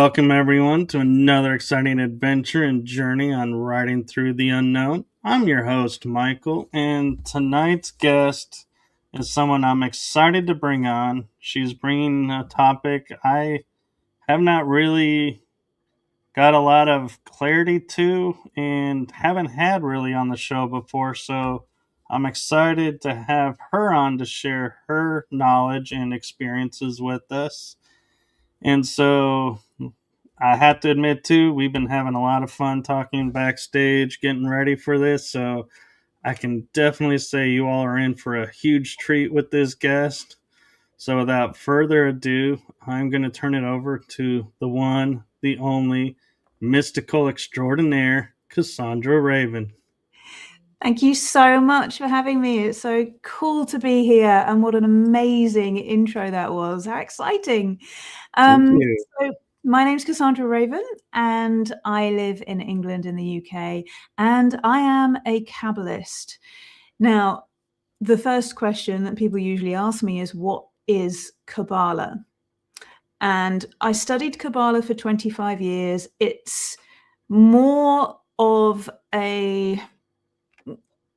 Welcome, everyone, to another exciting adventure and journey on riding through the unknown. I'm your host, Michael, and tonight's guest is someone I'm excited to bring on. She's bringing a topic I have not really got a lot of clarity to and haven't had really on the show before, so I'm excited to have her on to share her knowledge and experiences with us. And so I have to admit, too, we've been having a lot of fun talking backstage, getting ready for this. So I can definitely say you all are in for a huge treat with this guest. So without further ado, I'm going to turn it over to the one, the only, mystical extraordinaire, Cassandra Raven. Thank you so much for having me. It's so cool to be here. And what an amazing intro that was. How exciting. Thank you. So my name's Cassandra Raven, and I live in England in the UK, and I am a Kabbalist. Now, the first question that people usually ask me is, what is Kabbalah? And I studied Kabbalah for 25 years. It's more of a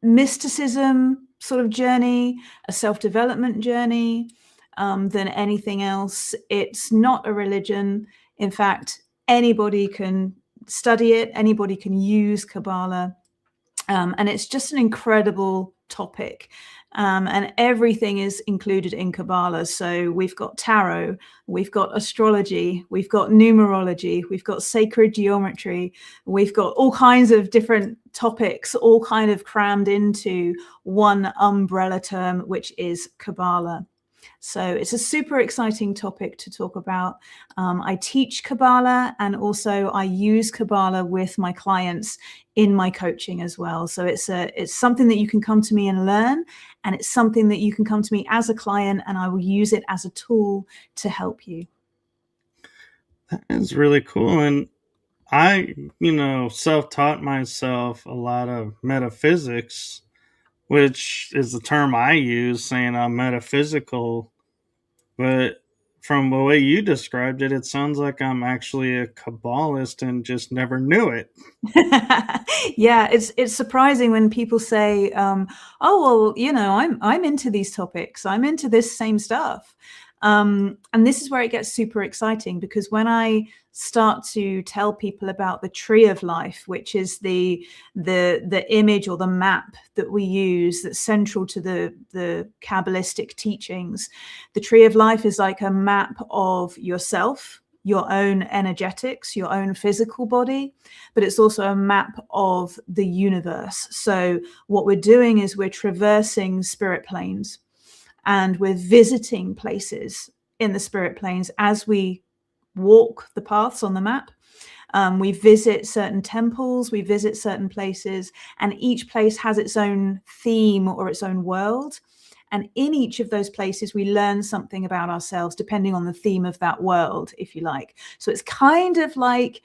mysticism sort of journey, a self-development journey than anything else. It's not a religion. In fact, anybody can study it, anybody can use Kabbalah, and it's just an incredible topic. And everything is included in Kabbalah. So we've got tarot, we've got astrology, we've got numerology, we've got sacred geometry, we've got all kinds of different topics, all kind of crammed into one umbrella term, which is Kabbalah. So it's a super exciting topic to talk about. I teach Kabbalah, and also I use Kabbalah with my clients in my coaching as well. So it's something that you can come to me and learn, and it's something that you can come to me as a client, and I will use it as a tool to help you. That is really cool. And I, self-taught myself a lot of metaphysics, which is the term I use, saying I'm metaphysical. But from the way you described it, it sounds like I'm actually a Kabbalist and just never knew it. Yeah, it's surprising when people say, "Oh, well, I'm into these topics. I'm into this same stuff." And this is where it gets super exciting, because when I start to tell people about the tree of life, which is the image or the map that we use that's central to the Kabbalistic teachings, the tree of life is like a map of yourself, your own energetics, your own physical body, but it's also a map of the universe. So what we're doing is we're traversing spirit planes, and we're visiting places in the spirit planes as we walk the paths on the map. We visit certain temples, we visit certain places, and each place has its own theme or its own world. And in each of those places, we learn something about ourselves, depending on the theme of that world, if you like. So it's kind of like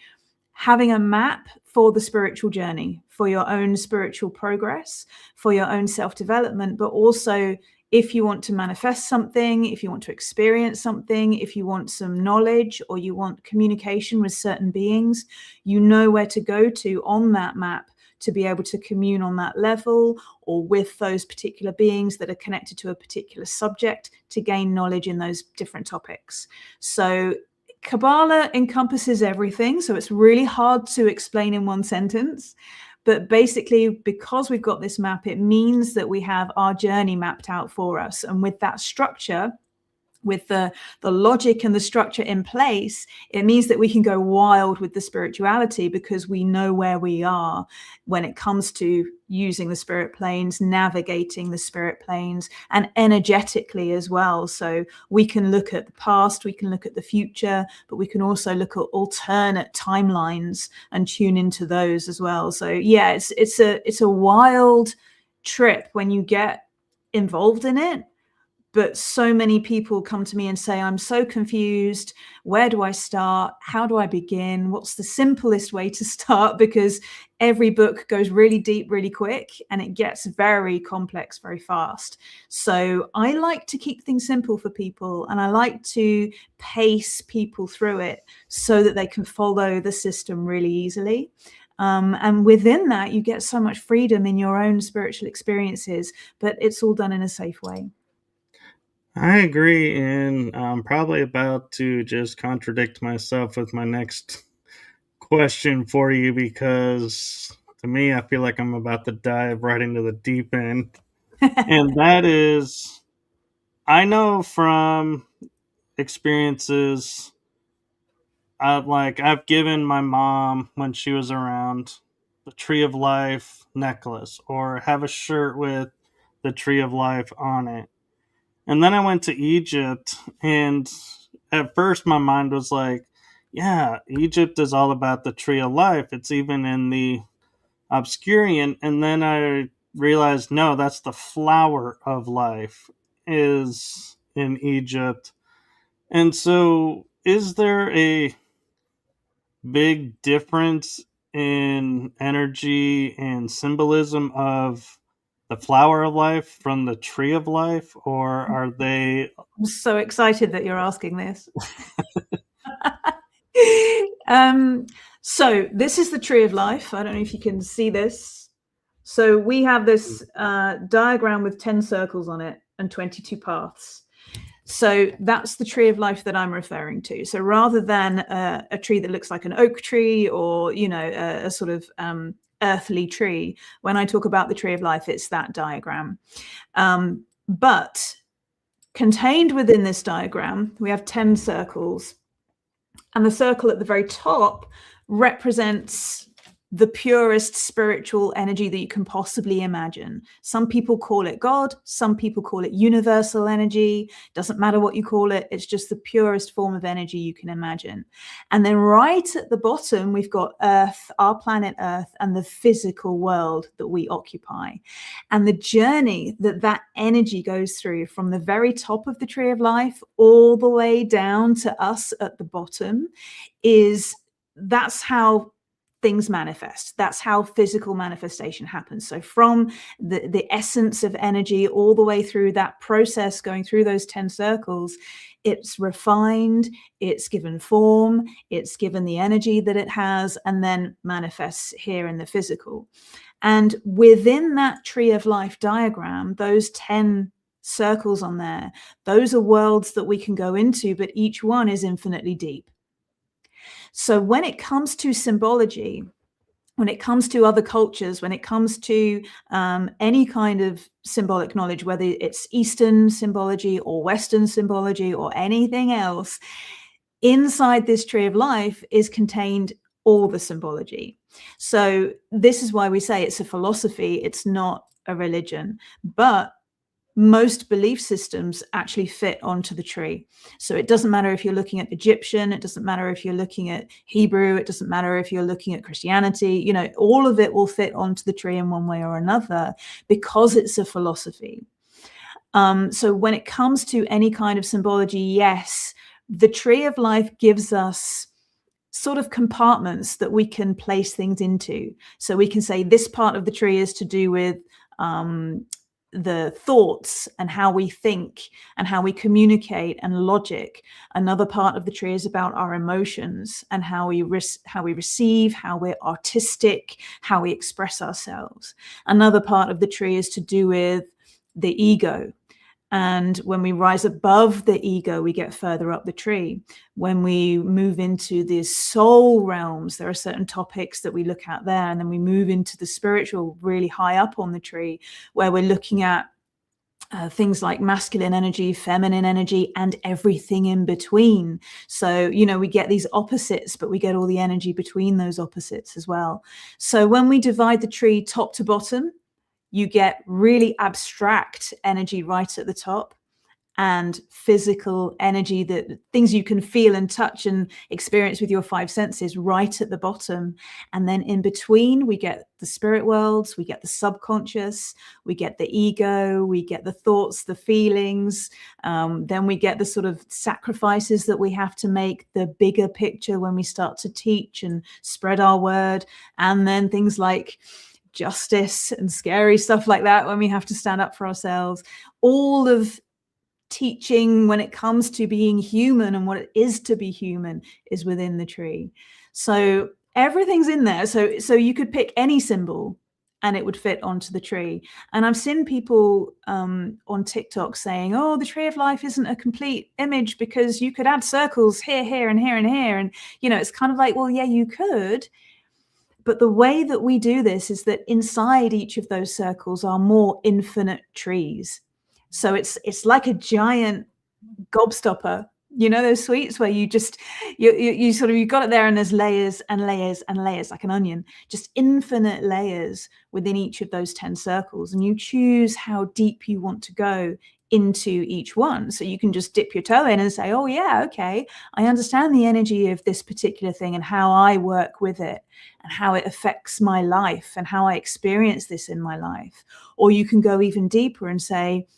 having a map for the spiritual journey, for your own spiritual progress, for your own self-development, but also if you want to manifest something, if you want to experience something, if you want some knowledge or you want communication with certain beings, you know where to go to on that map to be able to commune on that level or with those particular beings that are connected to a particular subject to gain knowledge in those different topics. So Kabbalah encompasses everything. So it's really hard to explain in one sentence. But basically, because we've got this map, it means that we have our journey mapped out for us. And with that structure, with the logic and the structure in place, it means that we can go wild with the spirituality, because we know where we are when it comes to using the spirit planes, navigating the spirit planes, and energetically as well. So we can look at the past, we can look at the future, but we can also look at alternate timelines and tune into those as well. So yeah, it's a wild trip when you get involved in it. But so many people come to me and say, I'm so confused. Where do I start? How do I begin? What's the simplest way to start? Because every book goes really deep, really quick, and it gets very complex very fast. So I like to keep things simple for people, and I like to pace people through it so that they can follow the system really easily. And within that, you get so much freedom in your own spiritual experiences, but it's all done in a safe way. I agree, and I'm probably about to just contradict myself with my next question for you, because to me, I feel like I'm about to dive right into the deep end. And that is, I know from experiences, I've given my mom, when she was around, the Tree of Life necklace, or have a shirt with the Tree of Life on it. And then I went to Egypt, and at first my mind was like, yeah, Egypt is all about the Tree of Life. It's even in the Obscurian. And then I realized, no, that's the flower of life is in Egypt. And so, is there a big difference in energy and symbolism of the flower of life from the tree of life, or are they? I'm so excited that you're asking this. So this is the tree of life. I don't know if you can see this. So we have this diagram with 10 circles on it and 22 paths. So that's the tree of life that I'm referring to. So rather than a tree that looks like an oak tree, or, you know, a sort of earthly tree, when I talk about the tree of life, it's that diagram. But contained within this diagram, we have 10 circles. And the circle at the very top represents the purest spiritual energy that you can possibly imagine. Some people call it God, some people call it universal energy. Doesn't matter what you call it, it's just the purest form of energy you can imagine. And then right at the bottom, we've got Earth, our planet Earth, and the physical world that we occupy. And the journey that that energy goes through from the very top of the tree of life all the way down to us at the bottom that's how things manifest. That's how physical manifestation happens. So from the essence of energy all the way through that process, going through those 10 circles, it's refined, it's given form, it's given the energy that it has, and then manifests here in the physical. And within that tree of life diagram, those 10 circles on there, those are worlds that we can go into, but each one is infinitely deep. So when it comes to symbology, when it comes to other cultures, when it comes to any kind of symbolic knowledge, whether it's Eastern symbology or Western symbology or anything else, inside this tree of life is contained all the symbology. So this is why we say it's a philosophy, it's not a religion. But most belief systems actually fit onto the tree. So it doesn't matter if you're looking at Egyptian, it doesn't matter if you're looking at Hebrew, it doesn't matter if you're looking at Christianity, you know, all of it will fit onto the tree in one way or another because it's a philosophy. So when it comes to any kind of symbology, yes, the tree of life gives us sort of compartments that we can place things into. So we can say this part of the tree is to do with the thoughts and how we think and how we communicate and logic. Another part of the tree is about our emotions and how we receive, how we're artistic, how we express ourselves. Another part of the tree is to do with the ego. And when we rise above the ego, we get further up the tree. When we move into the soul realms, there are certain topics that we look at there. And then we move into the spiritual, really high up on the tree, where we're looking at things like masculine energy, feminine energy, and everything in between. So, you know, we get these opposites, but we get all the energy between those opposites as well. So when we divide the tree top to bottom, you get really abstract energy right at the top. and physical energy, that things you can feel and touch and experience with your five senses, right at the bottom. And then in between, we get the spirit worlds, we get the subconscious, we get the ego, we get the thoughts, the feelings. Then we get the sort of sacrifices that we have to make, the bigger picture when we start to teach and spread our word. And then things like justice and scary stuff like that, when we have to stand up for ourselves. All of teaching when it comes to being human and what it is to be human is within the tree. So everything's in there. So you could pick any symbol and it would fit onto the tree. And I've seen people on TikTok saying, oh, the tree of life isn't a complete image because you could add circles here, here, and here, and here. And, it's kind of like, well, yeah, you could. But the way that we do this is that inside each of those circles are more infinite trees. So it's like a giant gobstopper, those sweets where you just, you sort of, you got it there and there's layers and layers and layers, like an onion, just infinite layers within each of those 10 circles. And you choose how deep you want to go into each one. So you can just dip your toe in and say, oh yeah, okay, I understand the energy of this particular thing and how I work with it and how it affects my life and how I experience this in my life. Or you can go even deeper and say,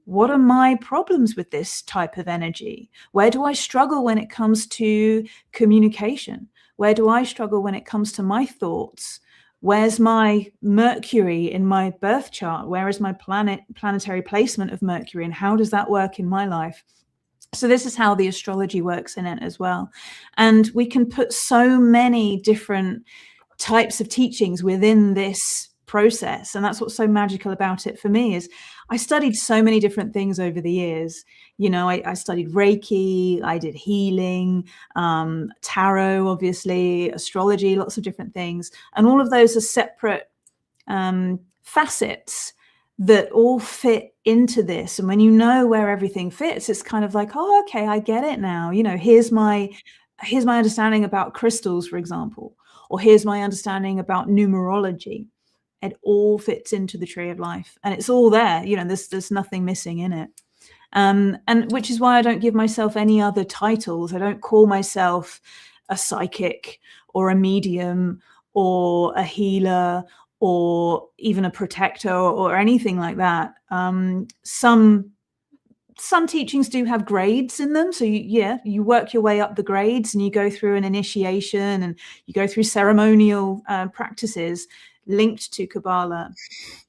what are my problems with this type of energy? Where do I struggle when it comes to communication? Where do I struggle when it comes to my thoughts? Where's my Mercury in my birth chart? Where is my planetary placement of Mercury? And how does that work in my life? So this is how the astrology works in it as well. And we can put so many different types of teachings within this process. And that's what's so magical about it for me, is I studied so many different things over the years. I studied Reiki, I did healing, tarot, obviously, astrology, lots of different things. And all of those are separate facets that all fit into this. And when you know where everything fits, it's kind of like, oh, okay, I get it now. Here's my understanding about crystals, for example, or here's my understanding about numerology. It all fits into the tree of life, and it's all there. There's nothing missing in it. And which is why I don't give myself any other titles. I don't call myself a psychic or a medium or a healer or even a protector or anything like that. Some teachings do have grades in them. So you work your way up the grades and you go through an initiation and you go through ceremonial practices linked to Kabbalah.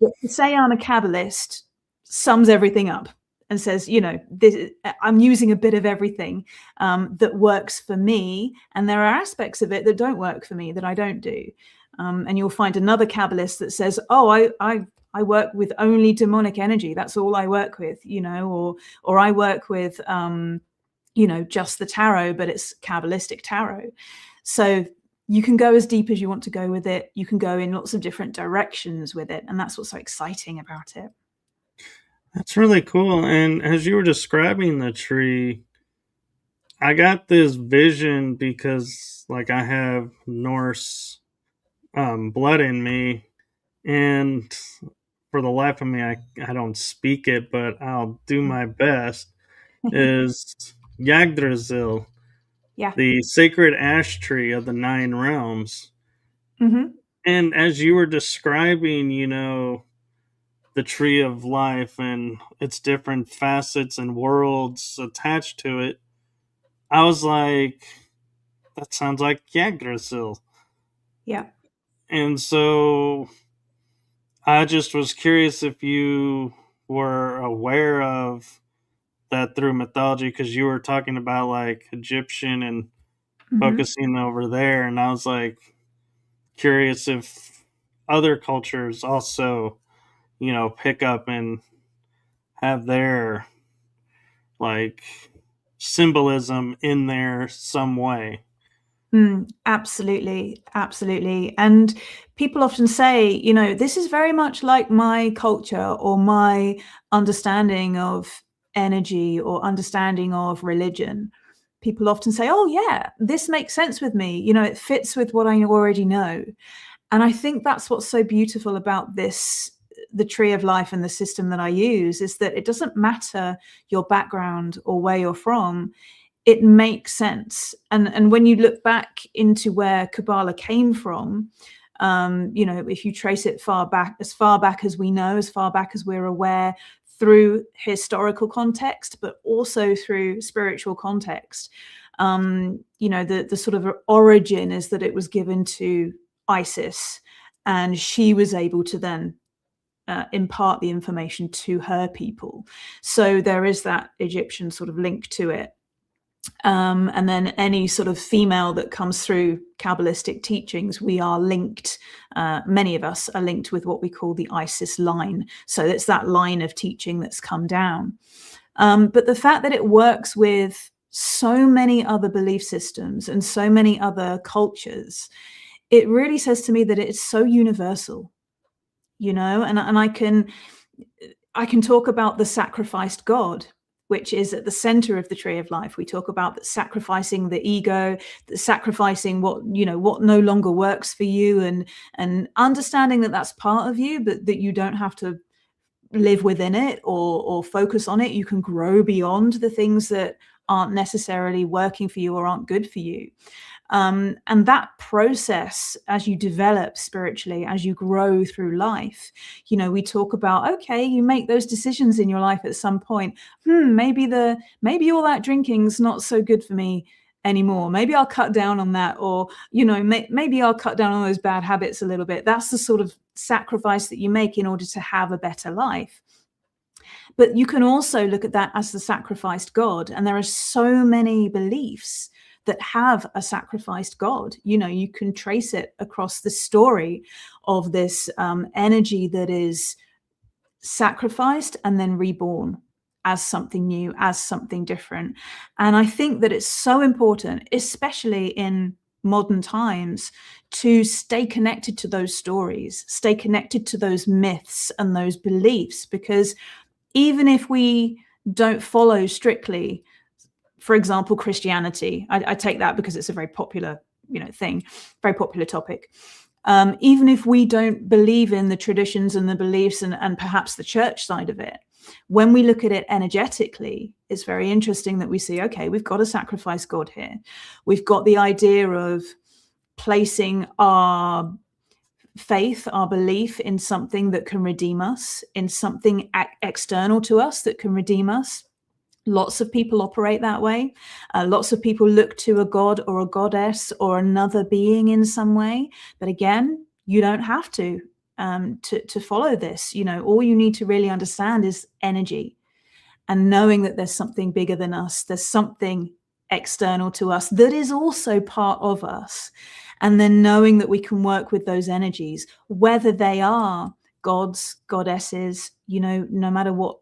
But to say I'm a Kabbalist sums everything up and says, I'm using a bit of everything that works for me. And there are aspects of it that don't work for me, that I don't do. And you'll find another Kabbalist that says, oh, I work with only demonic energy. That's all I work with, or I work with, just the tarot, but it's Kabbalistic tarot. So you can go as deep as you want to go with it. You can go in lots of different directions with it. And that's what's so exciting about it. That's really cool. And as you were describing the tree, I got this vision because, I have Norse blood in me. And for the life of me, I don't speak it, but I'll do my best, is Yggdrasil. Yeah. The sacred ash tree of the 9 realms. Mm-hmm. And as you were describing, the tree of life and its different facets and worlds attached to it, I was like, that sounds like Yggdrasil. Yeah. And so I just was curious if you were aware of that through mythology, because you were talking about Egyptian and focusing over there, and I was curious if other cultures also pick up and have their symbolism in there some way. Absolutely. And people often say, this is very much like my culture or my understanding of energy or understanding of religion. People often say, oh yeah, this makes sense with me. It fits with what I already know. And I think that's what's so beautiful about this the tree of life and the system that I use is that it doesn't matter your background or where you're from. It makes sense. And when you look back into where Kabbalah came from, if you trace it far back as we know, as far back as we're aware, through historical context, but also through spiritual context, the sort of origin is that it was given to Isis, and she was able to then impart the information to her people. So there is that Egyptian sort of link to it. And then any sort of female that comes through Kabbalistic teachings, we are linked, many of us are linked with what we call the Isis line. So it's that line of teaching that's come down. But the fact that it works with so many other belief systems and so many other cultures, it really says to me that it's so universal, and I can talk about the sacrificed God, which is at the center of the tree of life. We talk about sacrificing the ego, sacrificing what no longer works for you, and understanding that that's part of you, but that you don't have to live within it or focus on it. You can grow beyond the things that aren't necessarily working for you or aren't good for you. And that process, as you develop spiritually, as you grow through life, we talk about, okay, you make those decisions in your life at some point. Maybe all that drinking's not so good for me anymore. Maybe I'll cut down on that, or maybe I'll cut down on those bad habits a little bit. That's the sort of sacrifice that you make in order to have a better life. But you can also look at that as the sacrificed God, and there are so many beliefs that have a sacrificed God. You can trace it across the story of this energy that is sacrificed and then reborn as something new, as something different. And I think that it's so important, especially in modern times, to stay connected to those stories, stay connected to those myths and those beliefs, because even if we don't follow strictly, for example, Christianity, I take that because it's a very popular, thing, very popular topic. Even if we don't believe in the traditions and the beliefs and perhaps the church side of it, when we look at it energetically, it's very interesting that we see, okay, we've got a sacrifice God here. We've got the idea of placing our faith, our belief in something that can redeem us, in something external to us that can redeem us. Lots of people operate that way. Lots of people look to a god or a goddess or another being in some way. But again, you don't have to follow this. All you need to really understand is energy, and knowing that there's something bigger than us. There's something external to us that is also part of us. And then knowing that we can work with those energies, whether they are gods, goddesses, no matter what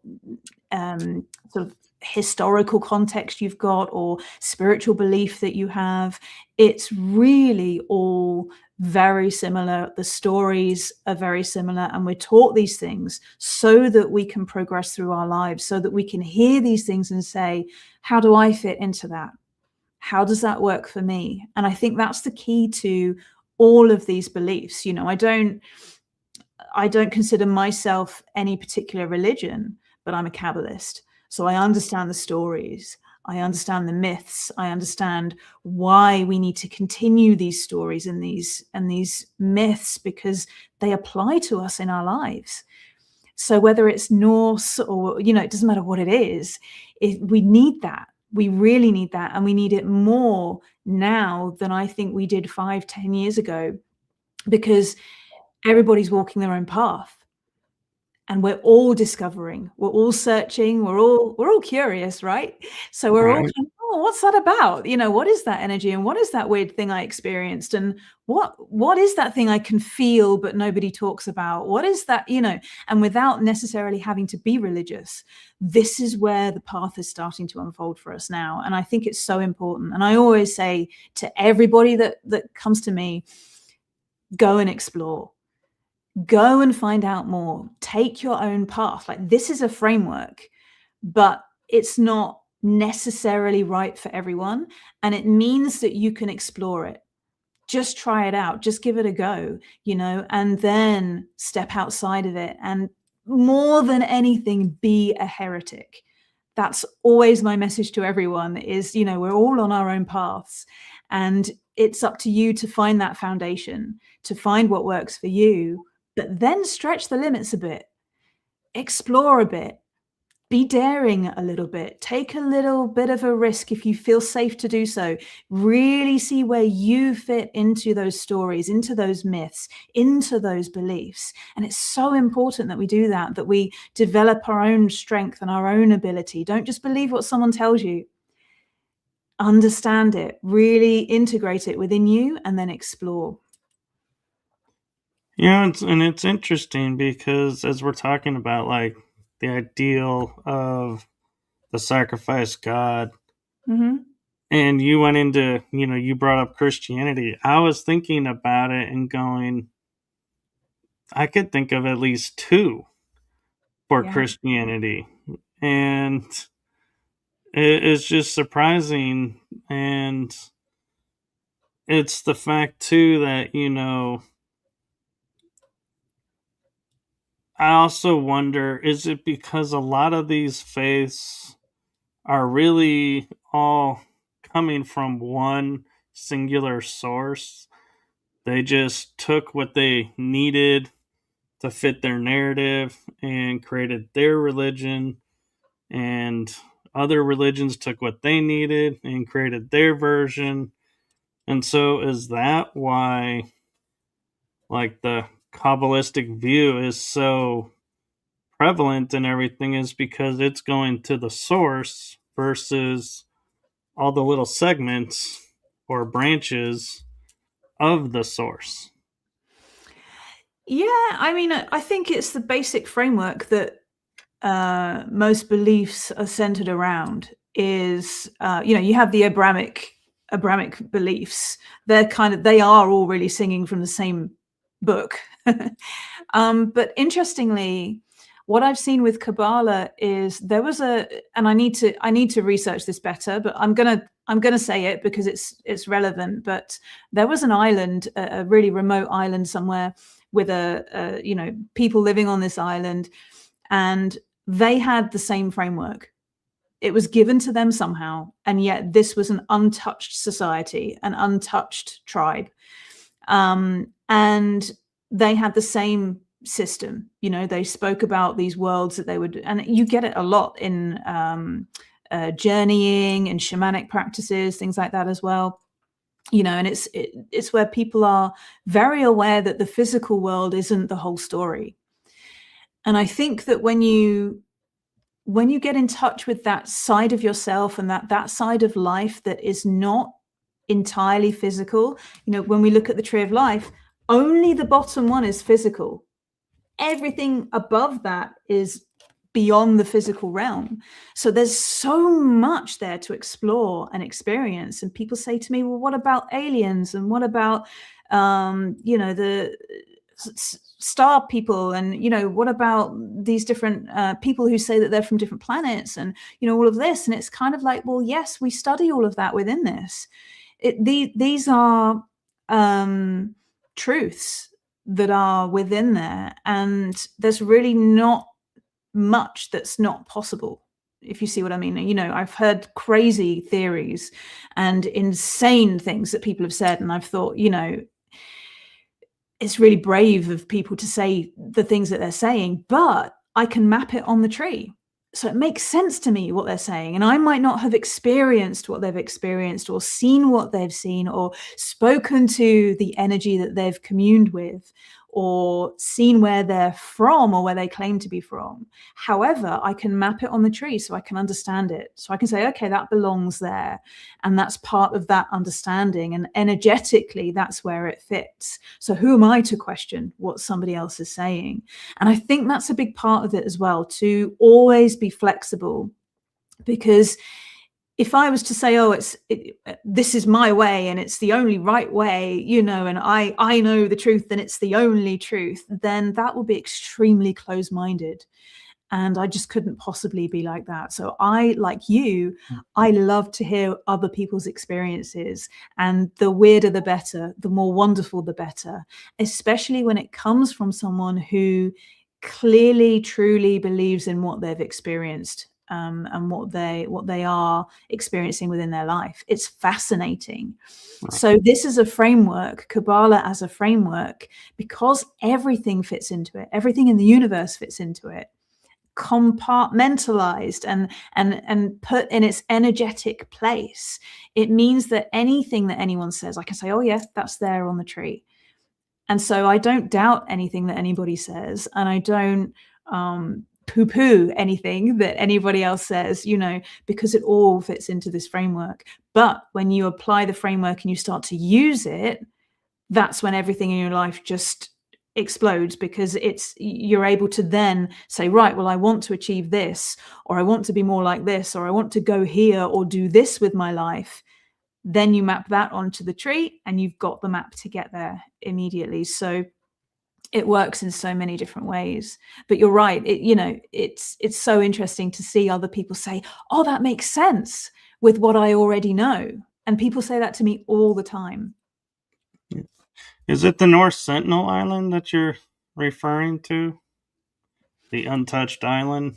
sort of historical context you've got or spiritual belief that you have, it's really all very similar. The stories are very similar, and we're taught these things so that we can progress through our lives, so that we can hear these things and say, how do I fit into that? How does that work for me? And I think that's the key to all of these beliefs. I don't consider myself any particular religion, but I'm a Kabbalist. So I understand the stories, I understand the myths, I understand why we need to continue these stories and these myths, because they apply to us in our lives. So whether it's Norse or, it doesn't matter what it is, we need that. We really need that. And we need it more now than I think we did 5-10 years ago, because everybody's walking their own path. And we're all discovering, we're all searching, we're all curious, right? So we're all kind of, what's that about? What is that energy, and what is that weird thing I experienced, and what is that thing I can feel but nobody talks about? What is that, and without necessarily having to be religious, this is where the path is starting to unfold for us now. And I think it's so important. And I always say to everybody that comes to me, go and explore. Go and find out more. Take your own path. Like, this is a framework, but it's not necessarily right for everyone. And it means that you can explore it. just try it out, just give it a go, and then step outside of it. And more than anything, be a heretic. That's always my message to everyone is, we're all on our own paths, and it's up to you to find that foundation, to find what works for you, but then stretch the limits a bit, explore a bit, be daring a little bit, take a little bit of a risk if you feel safe to do so. Really see where you fit into those stories, into those myths, into those beliefs. And it's so important that we do that we develop our own strength and our own ability. Don't just believe what someone tells you. Understand it, really integrate it within you, and then explore. Yeah, it's interesting because as we're talking about like the ideal of the sacrifice God, and you went into, you brought up Christianity. I was thinking about it and going, I could think of at least two for Christianity. And it's just surprising. And it's the fact, too, that, I also wonder, is it because a lot of these faiths are really all coming from one singular source? They just took what they needed to fit their narrative and created their religion, and other religions took what they needed and created their version. And so is that why like the Kabbalistic view is so prevalent and everything, is because it's going to the source versus all the little segments or branches of the source? Yeah, I mean, I think it's the basic framework that most beliefs are centered around is, you have the Abrahamic beliefs. They are all really singing from the same book. But interestingly, what I've seen with Kabbalah is there was and I need to research this better, but I'm gonna say it because it's relevant. But there was an island, a really remote island somewhere, with people living on this island, and they had the same framework. It was given to them somehow, and yet this was an untouched society, an untouched tribe, and they had the same system. They spoke about these worlds that they would, and you get it a lot in journeying and shamanic practices, things like that as well. And it's where people are very aware that the physical world isn't the whole story. And I think that when you get in touch with that side of yourself and that side of life that is not entirely physical, when we look at the tree of life, only the bottom one is physical. Everything above that is beyond the physical realm. So there's so much there to explore and experience. And people say to me, well, what about aliens? And what about, the star people? And, what about these different people who say that they're from different planets and, all of this? And it's kind of like, well, yes, we study all of that within this. These are truths that are within there. And there's really not much that's not possible, if you see what I mean. I've heard crazy theories and insane things that people have said, and I've thought, it's really brave of people to say the things that they're saying, but I can map it on the tree. So it makes sense to me what they're saying. And I might not have experienced what they've experienced or seen what they've seen or spoken to the energy that they've communed with or seen where they're from or where they claim to be from. However, I can map it on the tree so I can understand it. So I can say, okay, that belongs there. And that's part of that understanding. And energetically, that's where it fits. So who am I to question what somebody else is saying? And I think that's a big part of it as well, to always be flexible. Because if I was to say, this is my way and it's the only right way, and I know the truth and it's the only truth, then that will be extremely close-minded. And I just couldn't possibly be like that. So I, like you, I love to hear other people's experiences, and the weirder the better, the more wonderful the better, especially when it comes from someone who clearly, truly believes in what they've experienced, and what they are experiencing within their life. It's fascinating. So this is a framework, Kabbalah as a framework, because everything fits into it. Everything in the universe fits into it, compartmentalized and put in its energetic place. It means that anything that anyone says, I can say, oh yeah, that's there on the tree. And so I don't doubt anything that anybody says, and I don't poo-poo anything that anybody else says, because it all fits into this framework. But when you apply the framework and you start to use it, that's when everything in your life just explodes, because you're able to then say, right, well, I want to achieve this, or I want to be more like this, or I want to go here or do this with my life. Then you map that onto the tree and you've got the map to get there immediately. So it works in so many different ways. But you're right, it's so interesting to see other people say, oh, that makes sense with what I already know. And people say that to me all the time. Is it the North Sentinel Island that you're referring to? The untouched island?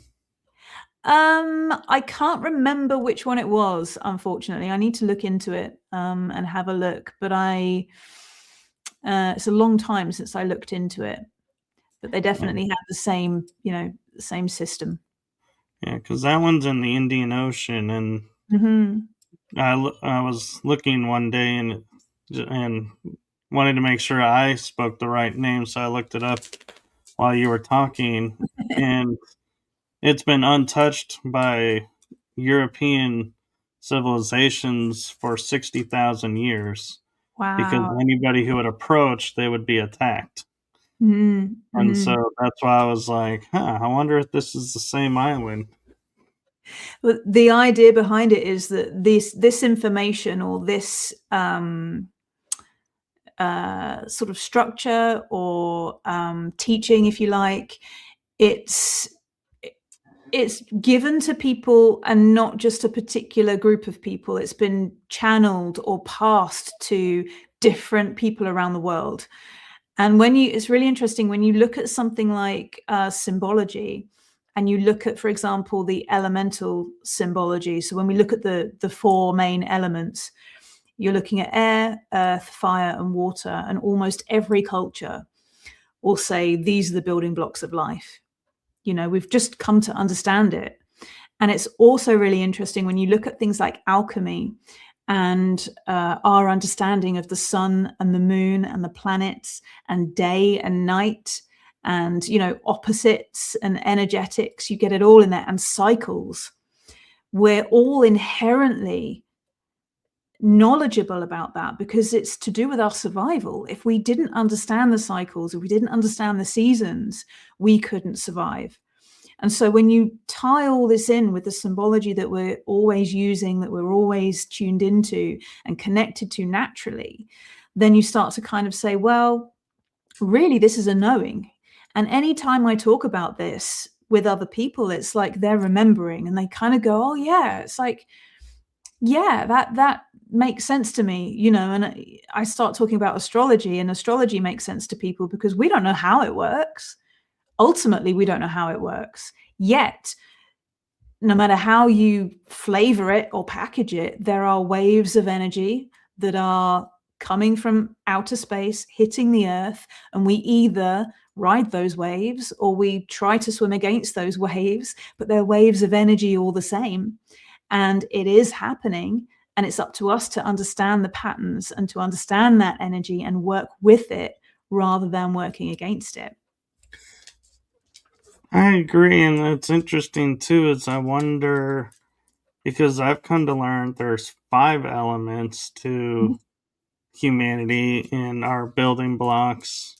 I can't remember which one it was, unfortunately. I need to look into it and have a look. But it's a long time since I looked into it. But they definitely have the same, the same system. Yeah, because that one's in the Indian Ocean, and I was looking one day and wanted to make sure I spoke the right name, so I looked it up while you were talking, and it's been untouched by European civilizations for 60,000 years. Wow. Because anybody who would approach, they would be attacked. Mm-hmm. And so that's why I was like, I wonder if this is the same island. Well, the idea behind it is that this information, or this sort of structure, or teaching, if you like, it's given to people, and not just a particular group of people. It's been channeled or passed to different people around the world. And it's really interesting when you look at something like symbology, and you look at, for example, the elemental symbology. So when we look at the four main elements, you're looking at air, earth, fire, and water. And almost every culture will say these are the building blocks of life. We've just come to understand it. And it's also really interesting when you look at things like alchemy and our understanding of the sun and the moon and the planets and day and night and, opposites and energetics. You get it all in there, and cycles. We're all inherently knowledgeable about that, because it's to do with our survival. If we didn't understand the cycles, if we didn't understand the seasons, we couldn't survive. And so when you tie all this in with the symbology that we're always using, that we're always tuned into and connected to naturally, then you start to kind of say, well, really, this is a knowing. And anytime I talk about this with other people, it's like they're remembering, and they kind of go, oh yeah, it's like, yeah, that makes sense to me, and I start talking about astrology, and astrology makes sense to people because we don't know how it works. Ultimately, we don't know how it works. Yet, no matter how you flavor it or package it, there are waves of energy that are coming from outer space, hitting the earth, and we either ride those waves or we try to swim against those waves, but they're waves of energy all the same. And it is happening, and it's up to us to understand the patterns and to understand that energy and work with it rather than working against it. I agree, and it's interesting too, is I wonder, because I've come to learn there's 5 elements to humanity in our building blocks,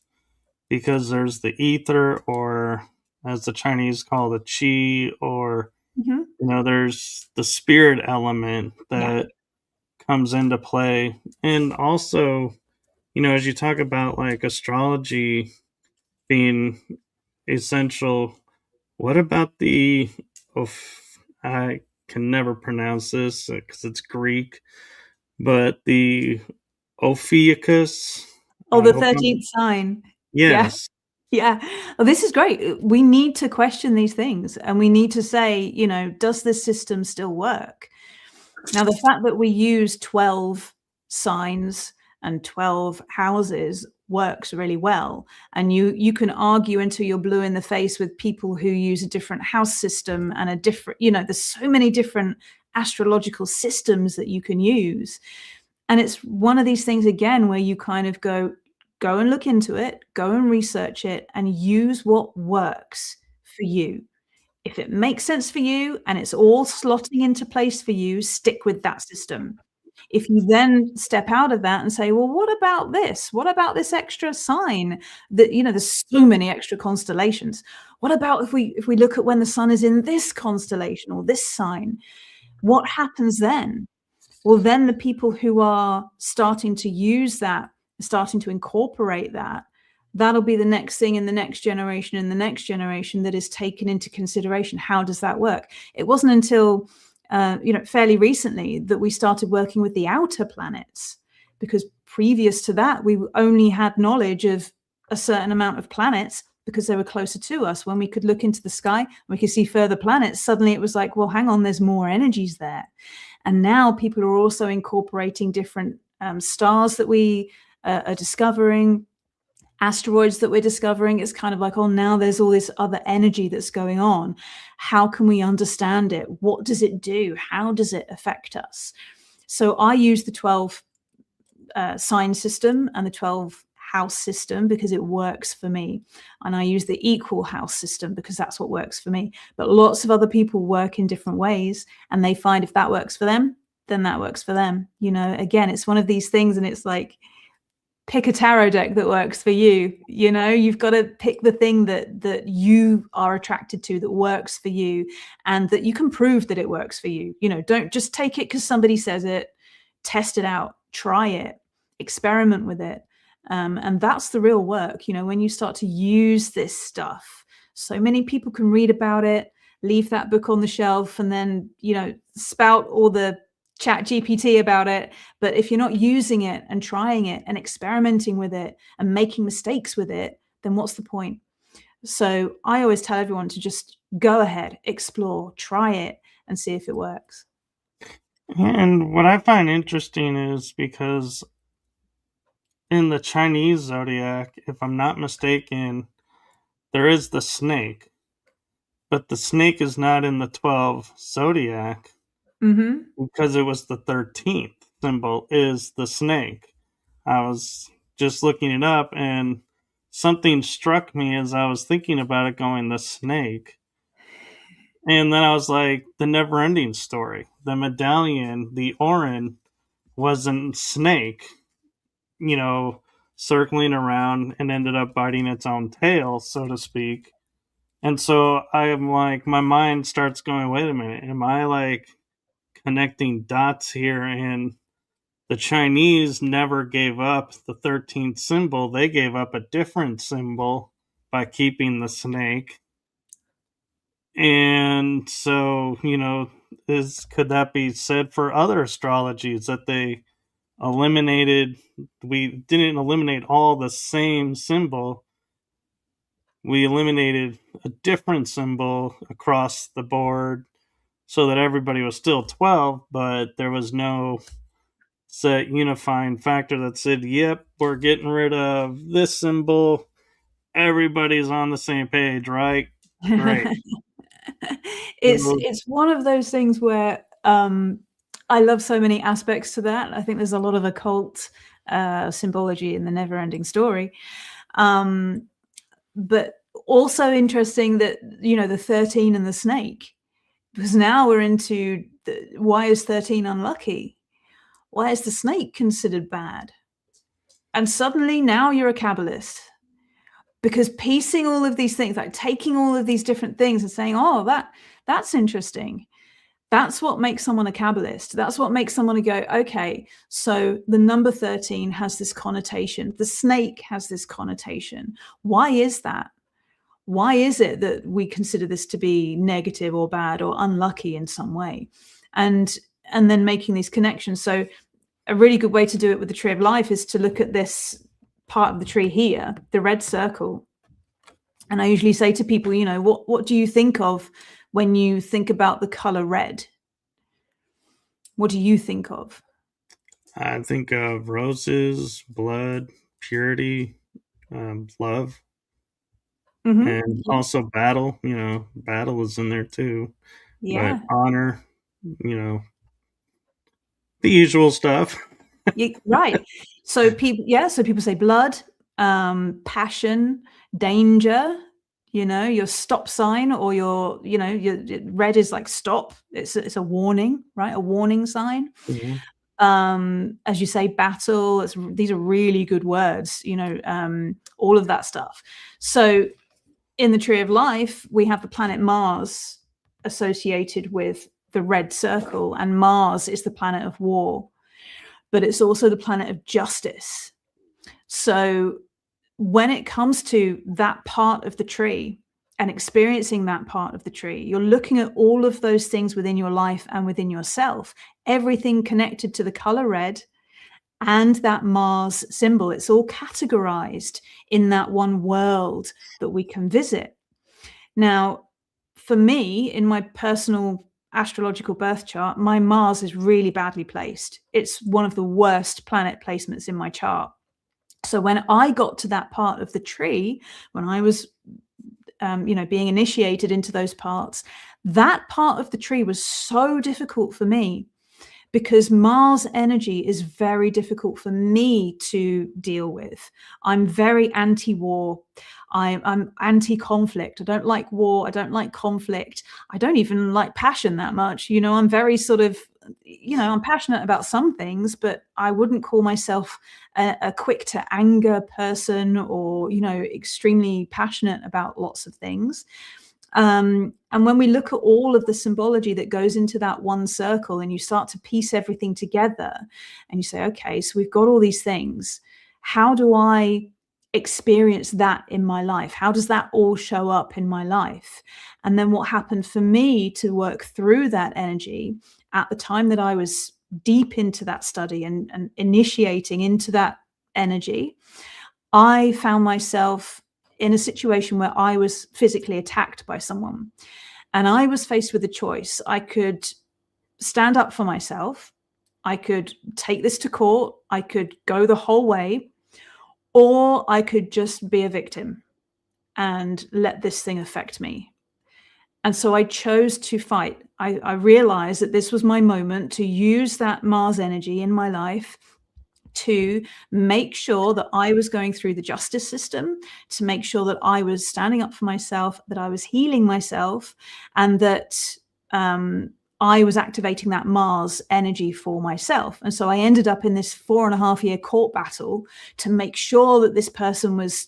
because there's the ether, or as the Chinese call the chi, or there's the spirit element that comes into play. And also, as you talk about like astrology being essential What about the, I can never pronounce this because it's Greek, but the Ophiuchus? Oh, I the hope I'm, 13th sign. Yeah. yes. Yeah. Well, this is great. We need to question these things and we need to say, does this system still work? Now, the fact that we use 12 signs and 12 houses works really well. And you can argue until you're blue in the face with people who use a different house system and a different, there's so many different astrological systems that you can use. And it's one of these things, again, where you kind of go and look into it, go and research it, and use what works for you. If it makes sense for you and it's all slotting into place for you, stick with that system. If you then step out of that and say, well, what about this? What about this extra sign that, there's so many extra constellations. What about if we look at when the sun is in this constellation or this sign? What happens then? Well, then the people who are starting to use that, starting to incorporate that, that'll be the next thing in the next generation and the next generation that is taken into consideration. How does that work? It wasn't until, fairly recently that we started working with the outer planets, because previous to that, we only had knowledge of a certain amount of planets because they were closer to us. When we could look into the sky, we could see further planets. Suddenly it was like, well, hang on, there's more energies there. And now people are also incorporating different stars that we are discovering, asteroids that we're discovering. It's kind of like, oh, now there's all this other energy that's going on. How can we understand it? What does it do? How does it affect us? So I use the 12 sign system and the 12 house system because it works for me. And I use the equal house system because that's what works for me. But lots of other people work in different ways, and they find if that works for them, then that works for them. Again, it's one of these things, and it's like, pick a tarot deck that works for you. You've got to pick the thing that you are attracted to, that works for you, and that you can prove that it works for you. Don't just take it because somebody says it. Test it out, try it, experiment with it. And that's the real work. When you start to use this stuff, so many people can read about it, leave that book on the shelf, and then, spout all the chat GPT about it. But if you're not using it and trying it and experimenting with it and making mistakes with it, then what's the point? So I always tell everyone to just go ahead, explore, try it, and see if it works. And what I find interesting is because in the Chinese zodiac, if I'm not mistaken, there is the snake, but the snake is not in the 12 zodiac because it was the 13th symbol is the snake. I was just looking it up and something struck me as I was thinking about it, going, the snake. And then I was like, the never ending story. The medallion, the Orin, wasn't snake, circling around and ended up biting its own tail, so to speak. And so I am like, my mind starts going, wait a minute, am I like connecting dots here? And the Chinese never gave up the 13th symbol. They gave up a different symbol by keeping the snake. And so, could that be said for other astrologies, that they we didn't eliminate all the same symbol. We eliminated a different symbol across the board so that everybody was still 12, but there was no set unifying factor that said, yep, we're getting rid of this symbol. Everybody's on the same page, right? Great. It's one of those things where I love so many aspects to that. I think there's a lot of occult symbology in the never-ending story, but also interesting that the 13 and the snake, because now we're into why is 13 unlucky? Why is the snake considered bad? And suddenly now you're a Kabbalist. Because piecing all of these things, like taking all of these different things and saying, oh, that's interesting. That's what makes someone a Kabbalist. That's what makes someone go, okay, so the number 13 has this connotation. The snake has this connotation. Why is that? Why is it that we consider this to be negative or bad or unlucky in some way? And then making these connections. So a really good way to do it with the tree of life is to look at this part of the tree here, the red circle. And I usually say to people, you know, what do you think of when you think about the color red? What do you think of? I think of roses, blood, purity, love, and also battle. You know, battle is in there too. Yeah. But honor, you know, the usual stuff. Right. So people say blood, passion, danger, you know, your stop sign, or your red is like stop. It's a warning, right? A warning sign. As you say, battle. These are really good words, you know, all of that stuff. So in the tree of life, we have the planet Mars associated with the red circle, and Mars is the planet of war, but it's also the planet of justice. So when it comes to that part of the tree and experiencing that part of the tree, you're looking at all of those things within your life and within yourself, everything connected to the color red and that Mars symbol. It's all categorized in that one world that we can visit. Now, for me, in my personal astrological birth chart, my Mars is really badly placed. It's one of the worst planet placements in my chart. So when I got to that part of the tree, when I was being initiated into those parts, that part of the tree was so difficult for me, because Mars energy is very difficult for me to deal with. I'm very anti-war. I'm anti-conflict. I don't like war. I don't like conflict. I don't even like passion that much. You know, I'm very sort of, you know, I'm passionate about some things, but I wouldn't call myself a quick to anger person, or, you know, extremely passionate about lots of things. And when we look at all of the symbology that goes into that one circle, and you start to piece everything together, and you say, okay, so we've got all these things. How do I experience that in my life? How does that all show up in my life? And then what happened for me to work through that energy at the time that I was deep into that study and initiating into that energy, I found myself in a situation where I was physically attacked by someone, and I was faced with a choice. I could stand up for myself. I could take this to court. I could go the whole way, or I could just be a victim and let this thing affect me. And so I chose to fight. I realized that this was my moment to use that Mars energy in my life to make sure that I was going through the justice system, to make sure that I was standing up for myself, that I was healing myself, and that I was activating that Mars energy for myself. And so I ended up in this 4.5-year court battle to make sure that this person was,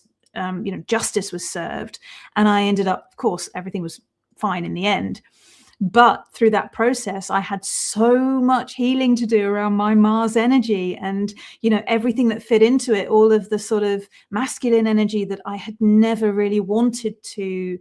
justice was served. And I ended up, of course, everything was fine in the end. But through that process, I had so much healing to do around my Mars energy, and, you know, everything that fit into it, all of the sort of masculine energy that I had never really wanted to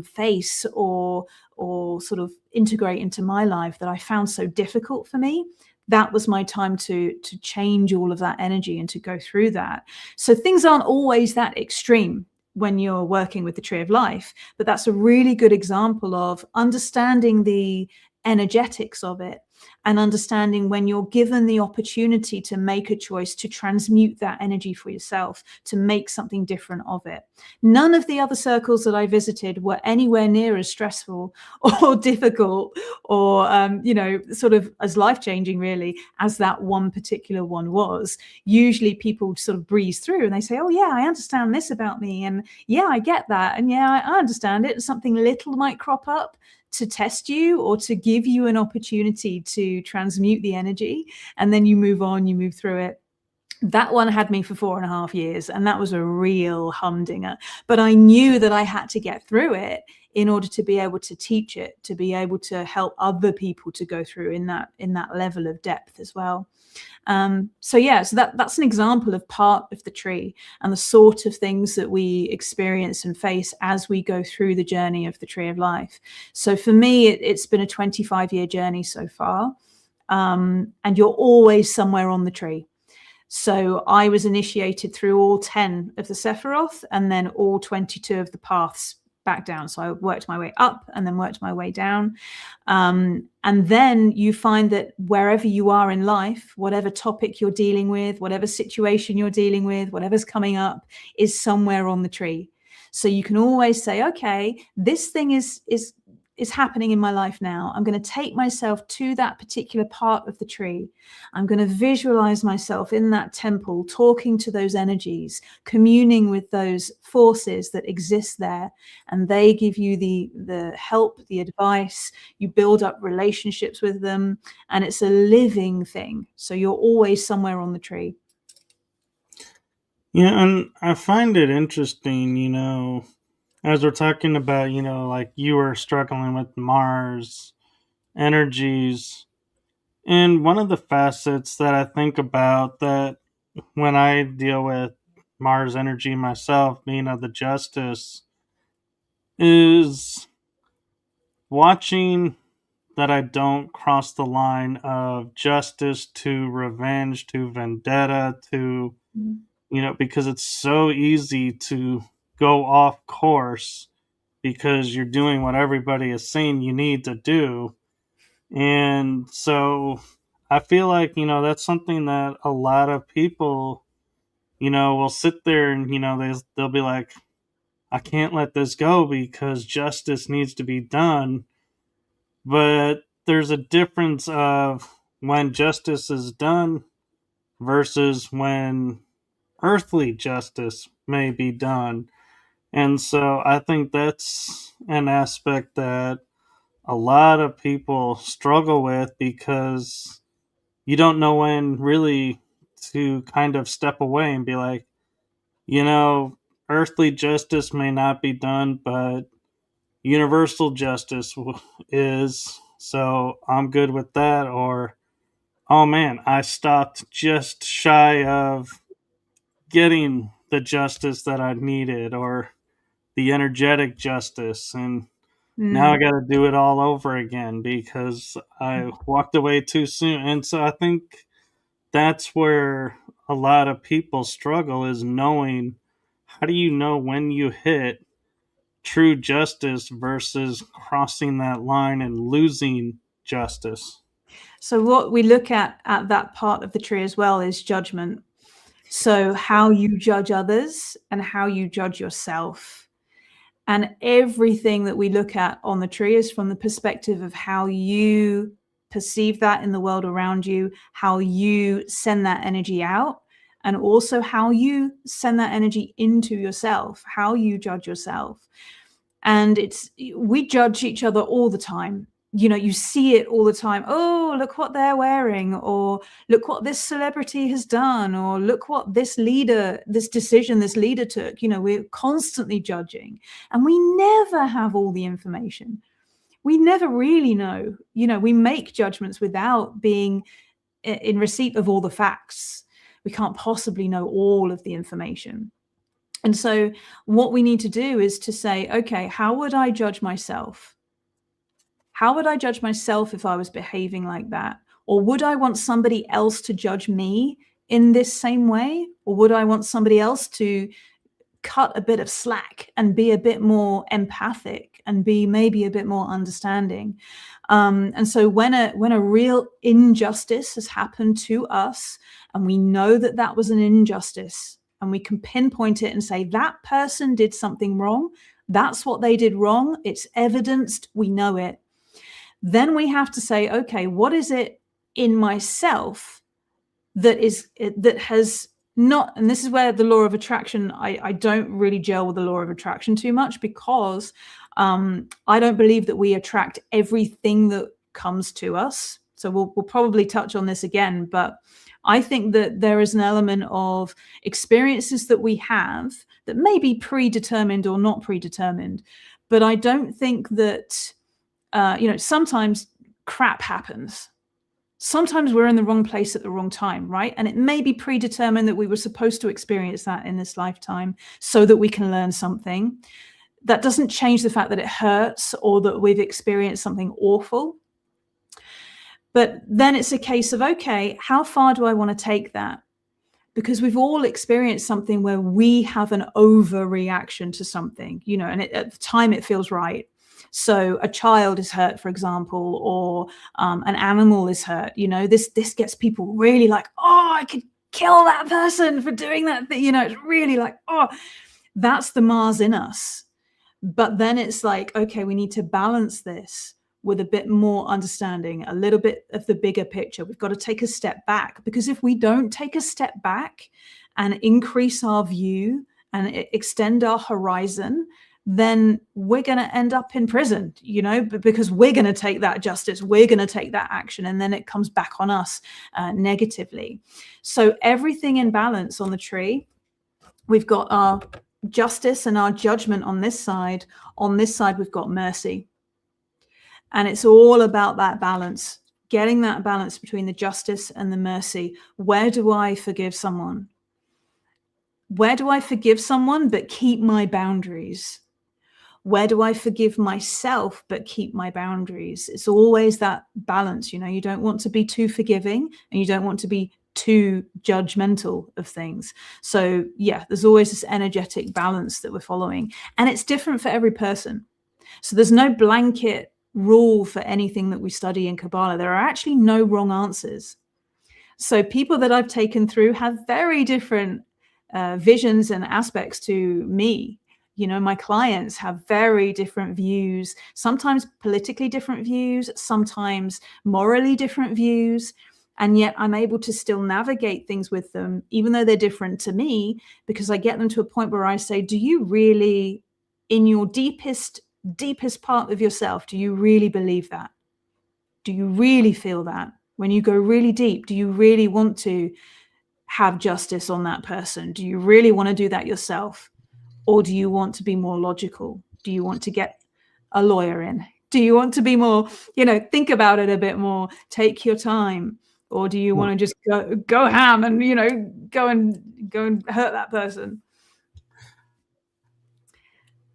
face or sort of integrate into my life, that I found so difficult for me. That was my time to change all of that energy and to go through that. So things aren't always that extreme when you're working with the tree of life, but that's a really good example of understanding the energetics of it, and understanding when you're given the opportunity to make a choice to transmute that energy for yourself, to make something different of it. None of the other circles that I visited were anywhere near as stressful or difficult or, sort of as life-changing really as that one particular one was. Usually people sort of breeze through and they say, oh yeah, I understand this about me. And yeah, I get that. And yeah, I understand it. Something little might crop up to test you or to give you an opportunity to transmute the energy, and then you move on, you move through it. That one had me for 4.5 years, and that was a real humdinger. But I knew that I had to get through it in order to be able to teach it, to be able to help other people to go through in that level of depth as well. So that's an example of part of the tree and the sort of things that we experience and face as we go through the journey of the tree of life. So for me, it's been a 25-year journey so far, and you're always somewhere on the tree. So I was initiated through all 10 of the Sephiroth and then all 22 of the paths back down. So I worked my way up and then worked my way down. And then you find that wherever you are in life, whatever topic you're dealing with, whatever situation you're dealing with, whatever's coming up is somewhere on the tree. So you can always say, okay, this thing is happening in my life now. I'm going to take myself to that particular part of the tree. I'm going to visualize myself in that temple, talking to those energies, communing with those forces that exist there. And they give you the help, the advice. You build up relationships with them. And it's a living thing. So you're always somewhere on the tree. Yeah, and I find it interesting, as we're talking about, like you were struggling with Mars energies. And one of the facets that I think about that when I deal with Mars energy myself, being of the justice, is watching that I don't cross the line of justice to revenge to vendetta to, because it's so easy to go off course because you're doing what everybody is saying you need to do. And so I feel like, that's something that a lot of people, will sit there and, they'll be like, I can't let this go because justice needs to be done. But there's a difference of when justice is done versus when earthly justice may be done. And so I think that's an aspect that a lot of people struggle with because you don't know when really to kind of step away and be like, earthly justice may not be done, but universal justice is. So I'm good with that. Or, oh man, I stopped just shy of getting the justice that I needed or the energetic justice. And now I got to do it all over again because I walked away too soon. And so I think that's where a lot of people struggle is knowing how do you know when you hit true justice versus crossing that line and losing justice. So what we look at that part of the tree as well is judgment. So how you judge others and how you judge yourself. And everything that we look at on the tree is from the perspective of how you perceive that in the world around you, how you send that energy out, and also how you send that energy into yourself, how you judge yourself. And we judge each other all the time. You see it all the time. Oh, look what they're wearing, or look what this celebrity has done, or look what this decision this leader took. We're constantly judging, and we never have all the information. We never really know. We make judgments without being in receipt of all the facts. We can't possibly know all of the information. And so what we need to do is to say, okay, how would I judge myself? How would I judge myself if I was behaving like that? Or would I want somebody else to judge me in this same way? Or would I want somebody else to cut a bit of slack and be a bit more empathic and be maybe a bit more understanding? And so when a real injustice has happened to us, and we know that that was an injustice, and we can pinpoint it and say that person did something wrong, that's what they did wrong, it's evidenced, we know it. Then we have to say, okay, what is it in myself that has not, and this is where the law of attraction, I don't really gel with the law of attraction too much, because I don't believe that we attract everything that comes to us. So we'll probably touch on this again, but I think that there is an element of experiences that we have that may be predetermined or not predetermined, but I don't think that, sometimes crap happens. Sometimes we're in the wrong place at the wrong time, right? And it may be predetermined that we were supposed to experience that in this lifetime so that we can learn something. That doesn't change the fact that it hurts or that we've experienced something awful. But then it's a case of, okay, how far do I want to take that? Because we've all experienced something where we have an overreaction to something, and at the time it feels right. So a child is hurt, for example, or an animal is hurt. This gets people really like, oh, I could kill that person for doing that thing. It's really like, oh, that's the Mars in us. But then it's like, okay, we need to balance this with a bit more understanding, a little bit of the bigger picture. We've got to take a step back, because if we don't take a step back and increase our view and extend our horizon, then we're going to end up in prison, because we're going to take that justice, we're going to take that action, and then it comes back on us negatively. So everything in balance on the tree. We've got our justice and our judgment on this side. On this side, we've got mercy. And it's all about that balance, getting that balance between the justice and the mercy. Where do I forgive someone? Where do I forgive someone but keep my boundaries? Where do I forgive myself but keep my boundaries? It's always that balance. You don't want to be too forgiving and you don't want to be too judgmental of things. So yeah, there's always this energetic balance that we're following, and it's different for every person. So there's no blanket rule for anything that we study in Kabbalah. There are actually no wrong answers. So people that I've taken through have very different visions and aspects to me. My clients have very different views, sometimes politically different views, sometimes morally different views. And yet I'm able to still navigate things with them, even though they're different to me, because I get them to a point where I say, do you really, in your deepest part of yourself, do you really believe that? Do you really feel that? When you go really deep, do you really want to have justice on that person? Do you really want to do that yourself? Or do you want to be more logical? Do you want to get a lawyer in? Do you want to be more, think about it a bit more, take your time? Or do you want to just go ham and, go and hurt that person?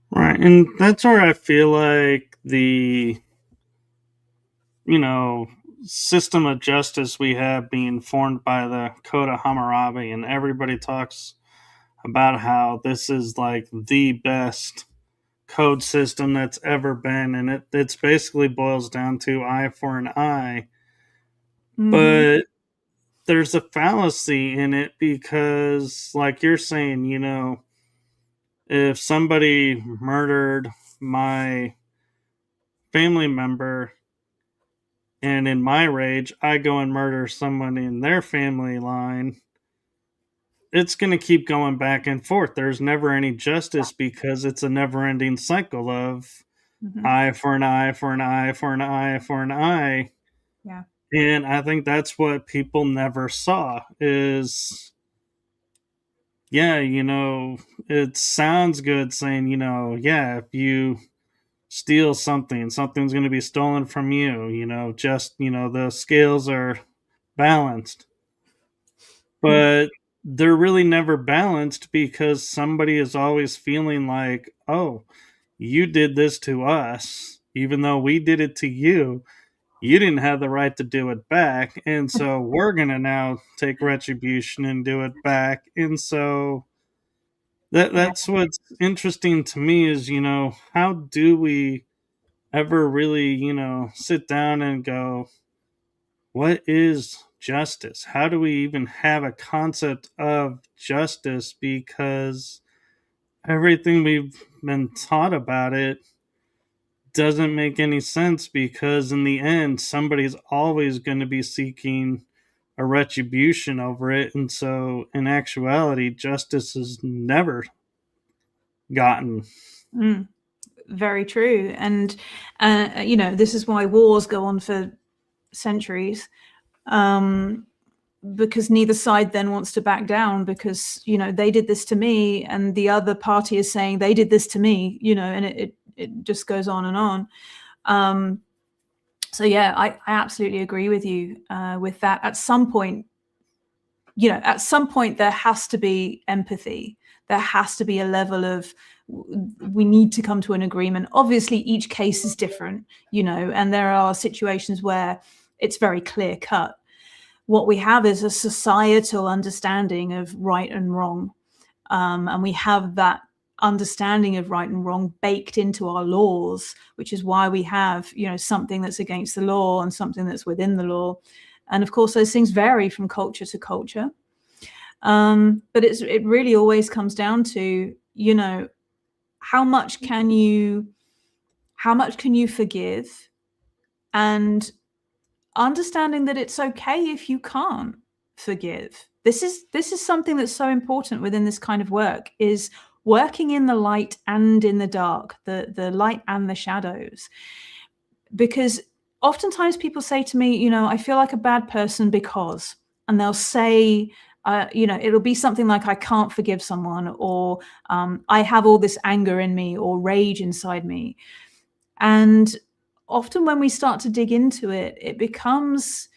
Right. And that's where I feel like the, system of justice we have being formed by the Code of Hammurabi, and everybody talks about how this is like the best code system that's ever been, and it's basically boils down to eye for an eye. Mm-hmm. But there's a fallacy in it, because like you're saying, if somebody murdered my family member, and in my rage I go and murder someone in their family line, it's going to keep going back and forth. There's never any justice, because it's a never-ending cycle of eye for an eye for an eye for an eye for an eye. Yeah. And I think that's what people never saw is, yeah, it sounds good saying, yeah, if you steal something, something's going to be stolen from you, just, the scales are balanced. But they're really never balanced, because somebody is always feeling like, oh, you did this to us, even though we did it to you. You didn't have the right to do it back. And so we're going to now take retribution and do it back. And so that's what's interesting to me is, how do we ever really, sit down and go, what is justice? How do we even have a concept of justice? Because everything we've been taught about it doesn't make any sense, because in the end, somebody's always going to be seeking a retribution over it. And so in actuality, justice is never gotten. Very true. And, this is why wars go on for centuries. because neither side then wants to back down, because, you know, they did this to me and the other party is saying they did this to me, you know, and it just goes on and on. So yeah, I absolutely agree with you with that. At some point, you know, at some point there has to be empathy. There has to be a level of, we need to come to an agreement. Obviously, each case is different, you know, and there are situations where it's very clear cut. What we have is a societal understanding of right and wrong. And we have that understanding of right and wrong baked into our laws, which is why we have, you know, something that's against the law and something that's within the law. And of course, those things vary from culture to culture. But it really always comes down to, you know, how much can you forgive, and understanding that it's okay if you can't forgive. This is something that's so important within this kind of work, is working in the light and in the dark, the light and the shadows. Because oftentimes people say to me, you know, I feel like a bad person because, and they'll say, you know, it'll be something like, I can't forgive someone, or I have all this anger in me or rage inside me. And often when we start to dig into it, it becomes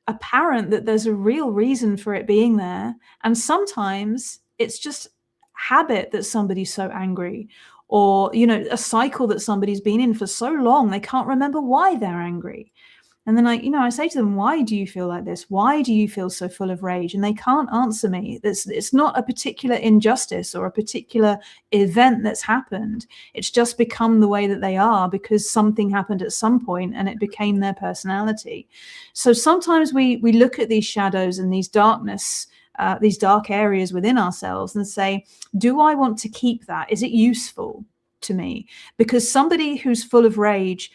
apparent that there's a real reason for it being there. And sometimes it's just habit that somebody's so angry, or, you know, a cycle that somebody's been in for so long, they can't remember why they're angry. And then I say to them, why do you feel like this? Why do you feel so full of rage? And they can't answer me. It's not a particular injustice or a particular event that's happened. It's just become the way that they are because something happened at some point and it became their personality. So sometimes we look at these shadows and these darkness, these dark areas within ourselves and say, do I want to keep that? Is it useful to me? Because somebody who's full of rage,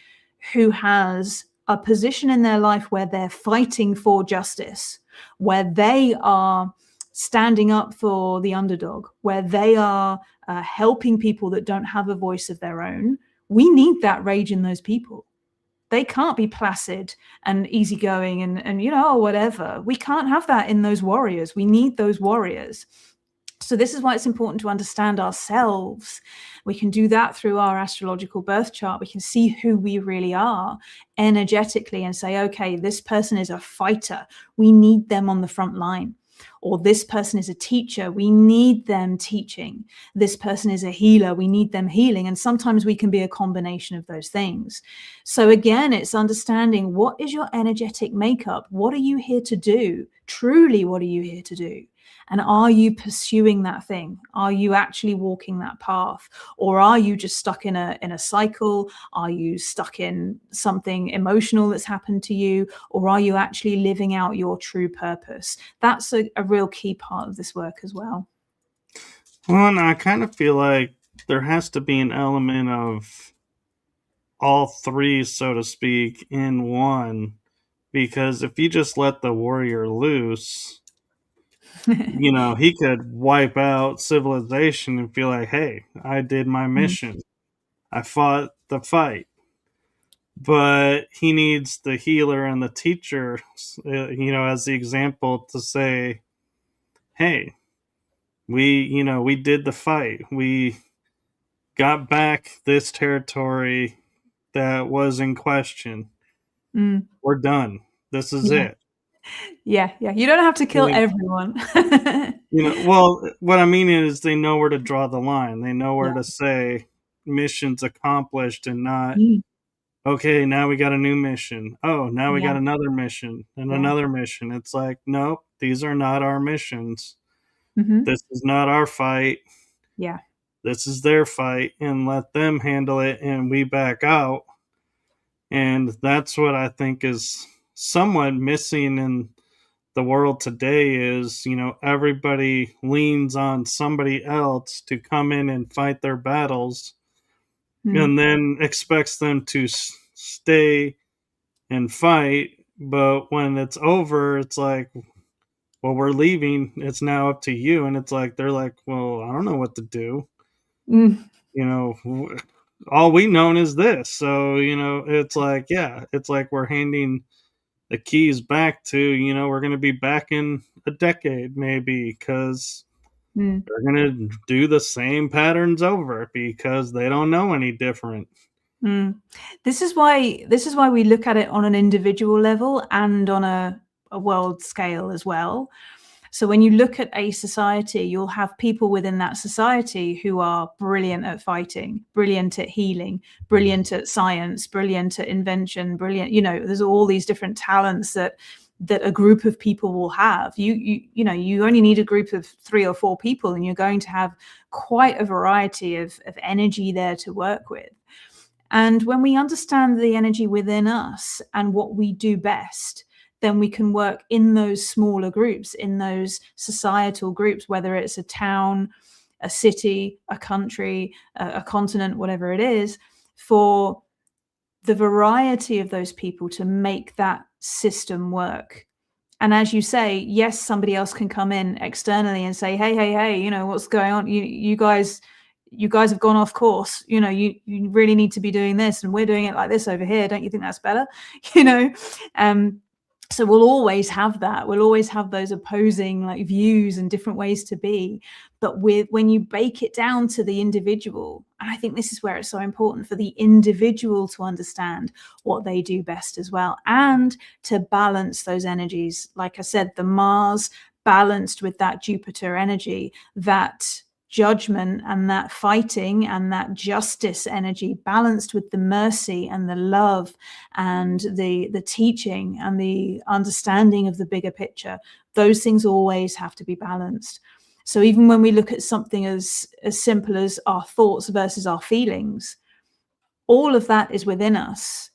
who has a position in their life where they're fighting for justice, where they are standing up for the underdog, where they are helping people that don't have a voice of their own, we need that rage in those people. They can't be placid and easygoing and you know, whatever. We can't have that in those warriors. We need those warriors. So this is why it's important to understand ourselves. We can do that through our astrological birth chart. We can see who we really are energetically and say, okay, this person is a fighter. We need them on the front line. Or this person is a teacher. We need them teaching. This person is a healer. We need them healing. And sometimes we can be a combination of those things. So again, it's understanding, what is your energetic makeup? What are you here to do? Truly, what are you here to do? And are you pursuing that thing? Are you actually walking that path? Or are you just stuck in a cycle? Are you stuck in something emotional that's happened to you? Or are you actually living out your true purpose? That's a real key part of this work as well. Well, and I kind of feel like there has to be an element of all three, so to speak, in one. Because if you just let the warrior loose, you know, he could wipe out civilization and feel like, hey, I did my mission. I fought the fight. But he needs the healer and the teacher, you know, as the example to say, hey, we did the fight. We got back this territory that was in question. We're done. This is it. Yeah. You don't have to kill everyone. Well, what I mean is they know where to draw the line. They know where to say mission's accomplished and not, okay, now we got a new mission. Oh, now we got another mission and another mission. It's like, nope, these are not our missions. This is not our fight. Yeah. This is their fight, and let them handle it and we back out. And that's what I think is somewhat missing in the world today is, you know, everybody leans on somebody else to come in and fight their battles and then expects them to stay and fight. But when it's over, it's like, well, we're leaving. It's now up to you. And it's like, they're like, well, I don't know what to do. You know, all we know is this. So, you know, it's like, yeah, it's like we're handing the keys back to, we're going to be back in a decade maybe, because they're going to do the same patterns over because they don't know any different. This is why we look at it on an individual level and on a world scale as well. So when you look at a society, you'll have people within that society who are brilliant at fighting, brilliant at healing, brilliant at science, brilliant at invention, brilliant, there's all these different talents that a group of people will have. You only need a group of 3 or 4 people and you're going to have quite a variety of energy there to work with. And when we understand the energy within us and what we do best, then we can work in those smaller groups, in those societal groups, whether it's a town, a city, a country, a continent, whatever it is, for the variety of those people to make that system work. And as you say, yes, somebody else can come in externally and say, hey, what's going on? You guys have gone off course. You really need to be doing this, and we're doing it like this over here. Don't you think that's better? So we'll always have that. We'll always have those opposing views and different ways to be. But when you break it down to the individual, and I think this is where it's so important for the individual to understand what they do best as well, and to balance those energies. Like I said, the Mars balanced with that Jupiter energy, that judgment and that fighting and that justice energy balanced with the mercy and the love and the teaching and the understanding of the bigger picture. Those things always have to be balanced. So even when we look at something as simple as our thoughts versus our feelings, all of that is within us.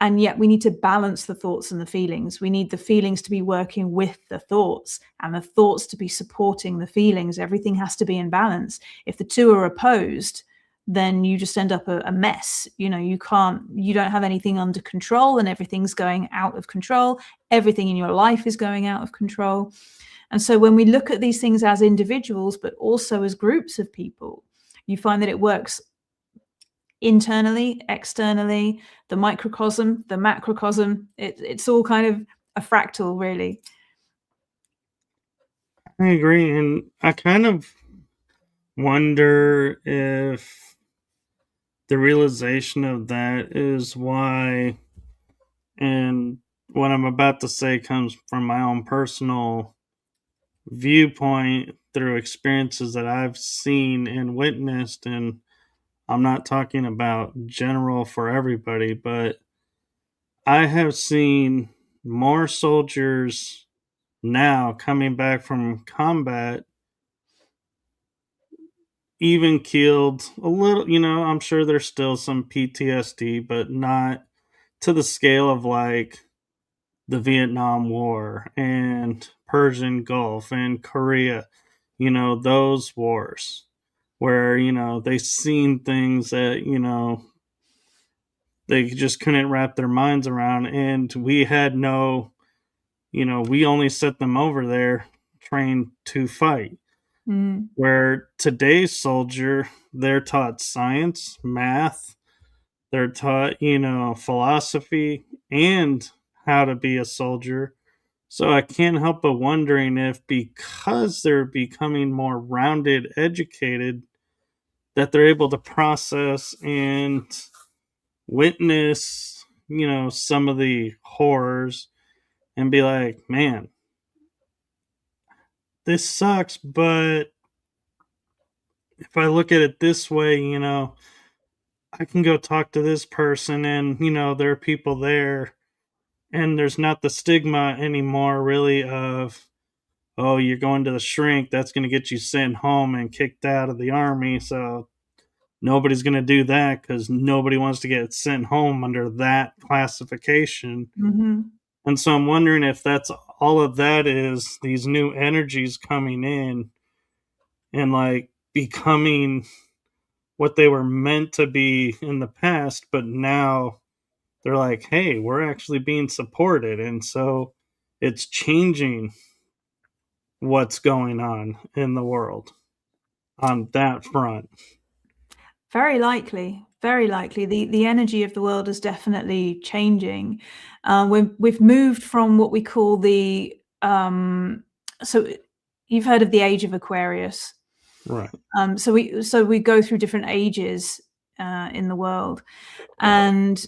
And yet we need to balance the thoughts and the feelings. We need the feelings to be working with the thoughts and the thoughts to be supporting the feelings. Everything has to be in balance. If the two are opposed, then you just end up a mess. You don't have anything under control and everything's going out of control. Everything in your life is going out of control. And so when we look at these things as individuals, but also as groups of people, you find that it works internally, externally, the microcosm, the macrocosm. It's all kind of a fractal, really. I agree. And I kind of wonder if the realization of that is why, and what I'm about to say comes from my own personal viewpoint through experiences that I've seen and witnessed. And I'm not talking about general for everybody, but I have seen more soldiers now coming back from combat, even killed a little, I'm sure there's still some PTSD, but not to the scale of the Vietnam War and Persian Gulf and Korea, those wars where, they seen things that, they just couldn't wrap their minds around. And we had we only set them over there trained to fight. Where today's soldier, they're taught science, math, they're taught, philosophy and how to be a soldier. So I can't help but wondering if, because they're becoming more rounded, educated, that they're able to process and witness, some of the horrors and be like, man, this sucks, but if I look at it this way, I can go talk to this person and, there are people there, and there's not the stigma anymore really of, oh, you're going to the shrink, that's going to get you sent home and kicked out of the army. So nobody's going to do that because nobody wants to get sent home under that classification. And so I'm wondering if that's all of that is these new energies coming in and becoming what they were meant to be in the past, but now they're like, hey, we're actually being supported. And so it's changing what's going on in the world on that front. Very likely. Very likely. The energy of the world is definitely changing. We've moved from what we call the so you've heard of the age of Aquarius. Right. So we go through different ages in the world, and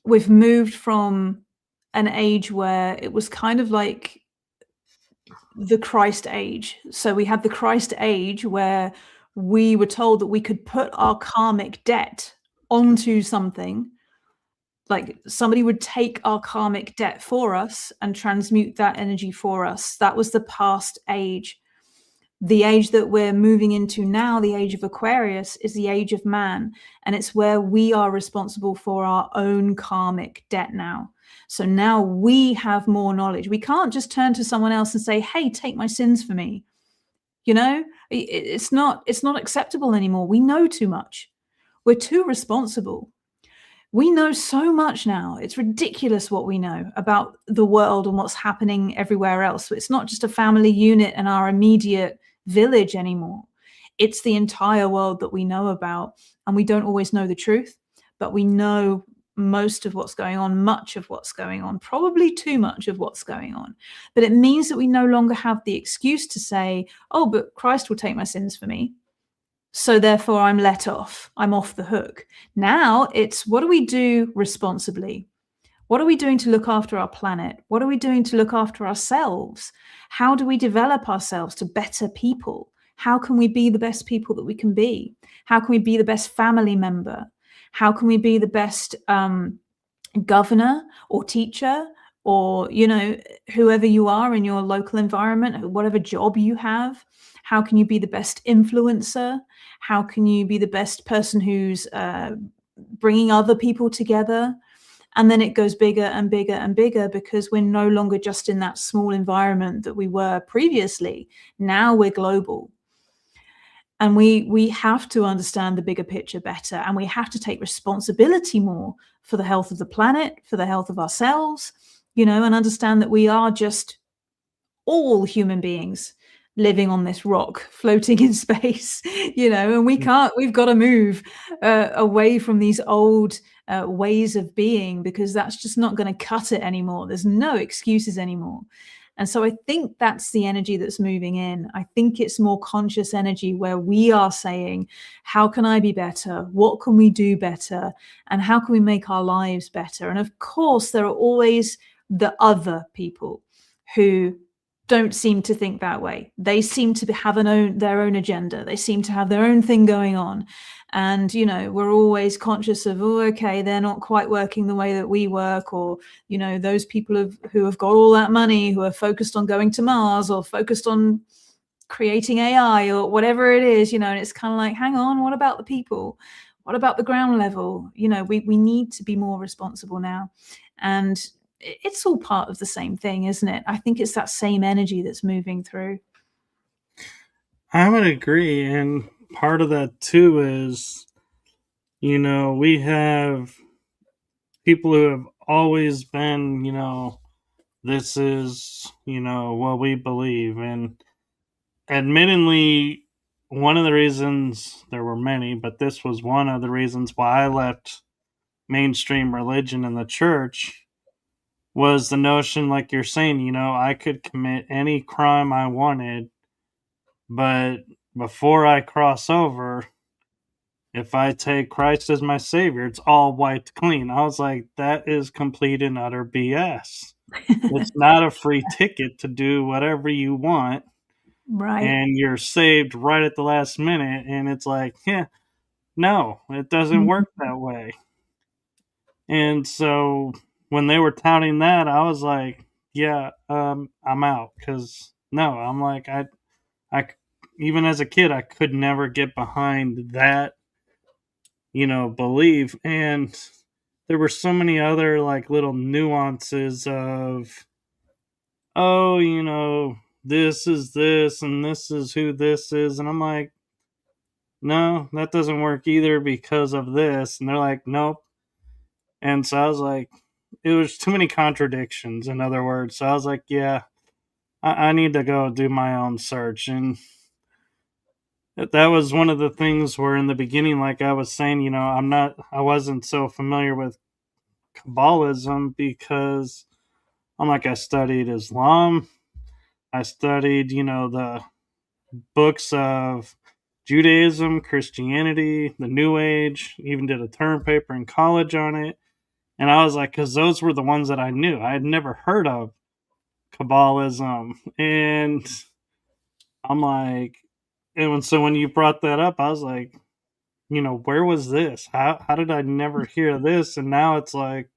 we've moved from an age where it was kind of like the Christ age. So we had the Christ age where we were told that we could put our karmic debt onto something, like somebody would take our karmic debt for us and transmute that energy for us. That was the past age. The age that we're moving into now, the age of Aquarius, is the age of man, and it's where we are responsible for our own karmic debt now. So now we have more knowledge. We can't just turn to someone else and say, hey, take my sins for me. You know, it's not acceptable anymore. We know too much. We're too responsible. We know so much now. It's ridiculous what we know about the world and what's happening everywhere else. It's not just a family unit and our immediate village anymore. It's the entire world that we know about, and we don't always know the truth, but we know most of what's going on, much of what's going on, probably too much of what's going on. But it means that we no longer have the excuse to say, oh, but Christ will take my sins for me, so therefore I'm let off. I'm off the hook. Now it's, what do we do responsibly? What are we doing to look after our planet? What are we doing to look after ourselves? How do we develop ourselves to better people? How can we be the best people that we can be? How can we be the best family member? How can we be the best governor or teacher, or, you know, whoever you are in your local environment, whatever job you have? How can you be the best influencer? How can you be the best person who's bringing other people together? And then it goes bigger and bigger and bigger, because we're no longer just in that small environment that we were previously. Now we're global. And we have to understand the bigger picture better, and we have to take responsibility more for the health of the planet, for the health of ourselves, you know, and understand that we are just all human beings living on this rock, floating in space, you know, and we've got to move away from these old ways of being, because that's just not going to cut it anymore. There's no excuses anymore. And so I think that's the energy that's moving in. I think it's more conscious energy where we are saying, how can I be better? What can we do better? And how can we make our lives better? And of course, there are always the other people who don't seem to think that way. They seem to have their own agenda. They seem to have their own thing going on. And, you know, we're always conscious of, oh, okay, they're not quite working the way that we work, or, you know, those people who have got all that money, who are focused on going to Mars, or focused on creating AI, or whatever it is, you know. And it's kind of like, hang on, what about the people? What about the ground level? You know, we need to be more responsible now. And it's all part of the same thing, isn't it? I think it's that same energy that's moving through. I would agree. And part of that too is, you know, we have people who have always been, you know, this is, you know, what we believe. And admittedly, one of the reasons, there were many, but this was one of the reasons why I left mainstream religion and the church, was the notion, like you're saying, you know, I could commit any crime I wanted, but before I cross over, if I take Christ as my savior, it's all wiped clean. I was like, that is complete and utter BS. It's not a free ticket to do whatever you want, Right. and you're saved right at the last minute. And it's like, yeah, no, it doesn't work that way. And so when they were touting that, I was like, yeah, I'm out. Because no, I'm like, I, even as a kid, I could never get behind that, you know, belief. And there were so many other like little nuances of, oh, you know, this is this and this is who this is. And I'm like, no, that doesn't work either because of this. And they're like, nope. And so I was like, it was too many contradictions, in other words. So I was like, yeah, I need to go do my own search. And that was one of the things where in the beginning, like I was saying, I wasn't so familiar with Kabbalism because I studied Islam. I studied, the books of Judaism, Christianity, the New Age, even did a term paper in college on it. And I was like, because those were the ones that I knew. I had never heard of Kabbalism. And I'm like, so when you brought that up, I was like, where was this? How did I never hear this? And now it's like,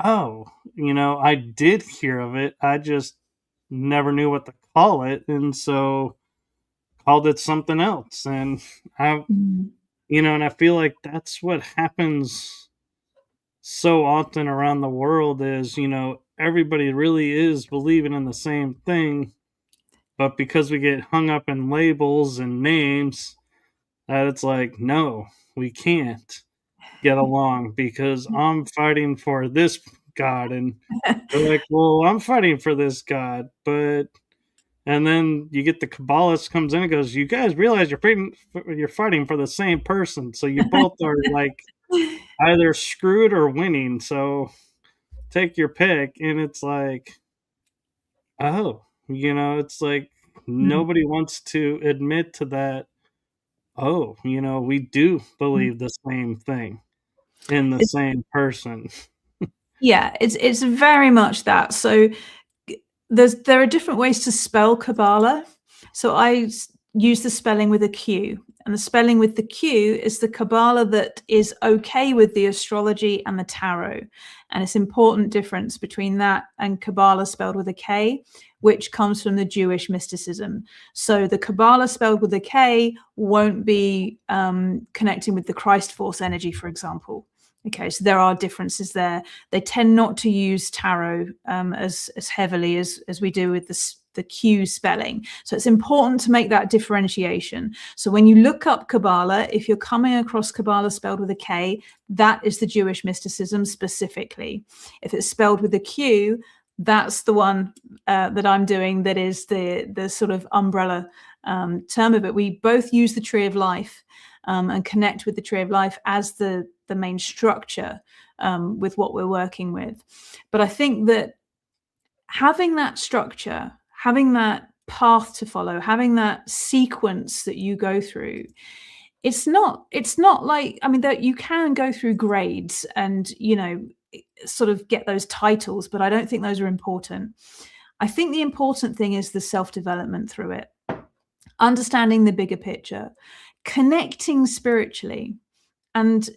oh, I did hear of it. I just never knew what to call it. And so called it something else. And I, Mm. and I feel like that's what happens so often around the world is, everybody really is believing in the same thing. But because we get hung up in labels and names, that it's like, no, we can't get along because I'm fighting for this God. And they're like, well, I'm fighting for this God. And then you get the Kabbalist comes in and goes, you guys realize you're fighting for the same person. So you both are like either screwed or winning. So take your pick. And it's like, oh, it's like Mm. nobody wants to admit to that. Oh, we do Mm. believe the same thing in the It's, same person. yeah, it's very much that. So there are different ways to spell Kabbalah. So I use the spelling with a Q. And the spelling with the Q is the Kabbalah that is okay with the astrology and the tarot. And it's an important difference between that and Kabbalah spelled with a K, which comes from the Jewish mysticism. So the Kabbalah spelled with a K won't be connecting with the Christ force energy, for example. Okay, so there are differences there. They tend not to use tarot as heavily as we do with the Q spelling. So it's important to make that differentiation. So when you look up Kabbalah, if you're coming across Kabbalah spelled with a K, that is the Jewish mysticism specifically. If it's spelled with a Q, that's the one that I'm doing, that is the sort of umbrella term of it. We both use the tree of life and connect with the tree of life as the main structure with what we're working with. But I think that having that structure, having that path to follow, having that sequence that you go through, it's not like, I mean, that you can go through grades and, sort of get those titles, but I don't think those are important. I think the important thing is the self-development through it, understanding the bigger picture, connecting spiritually. And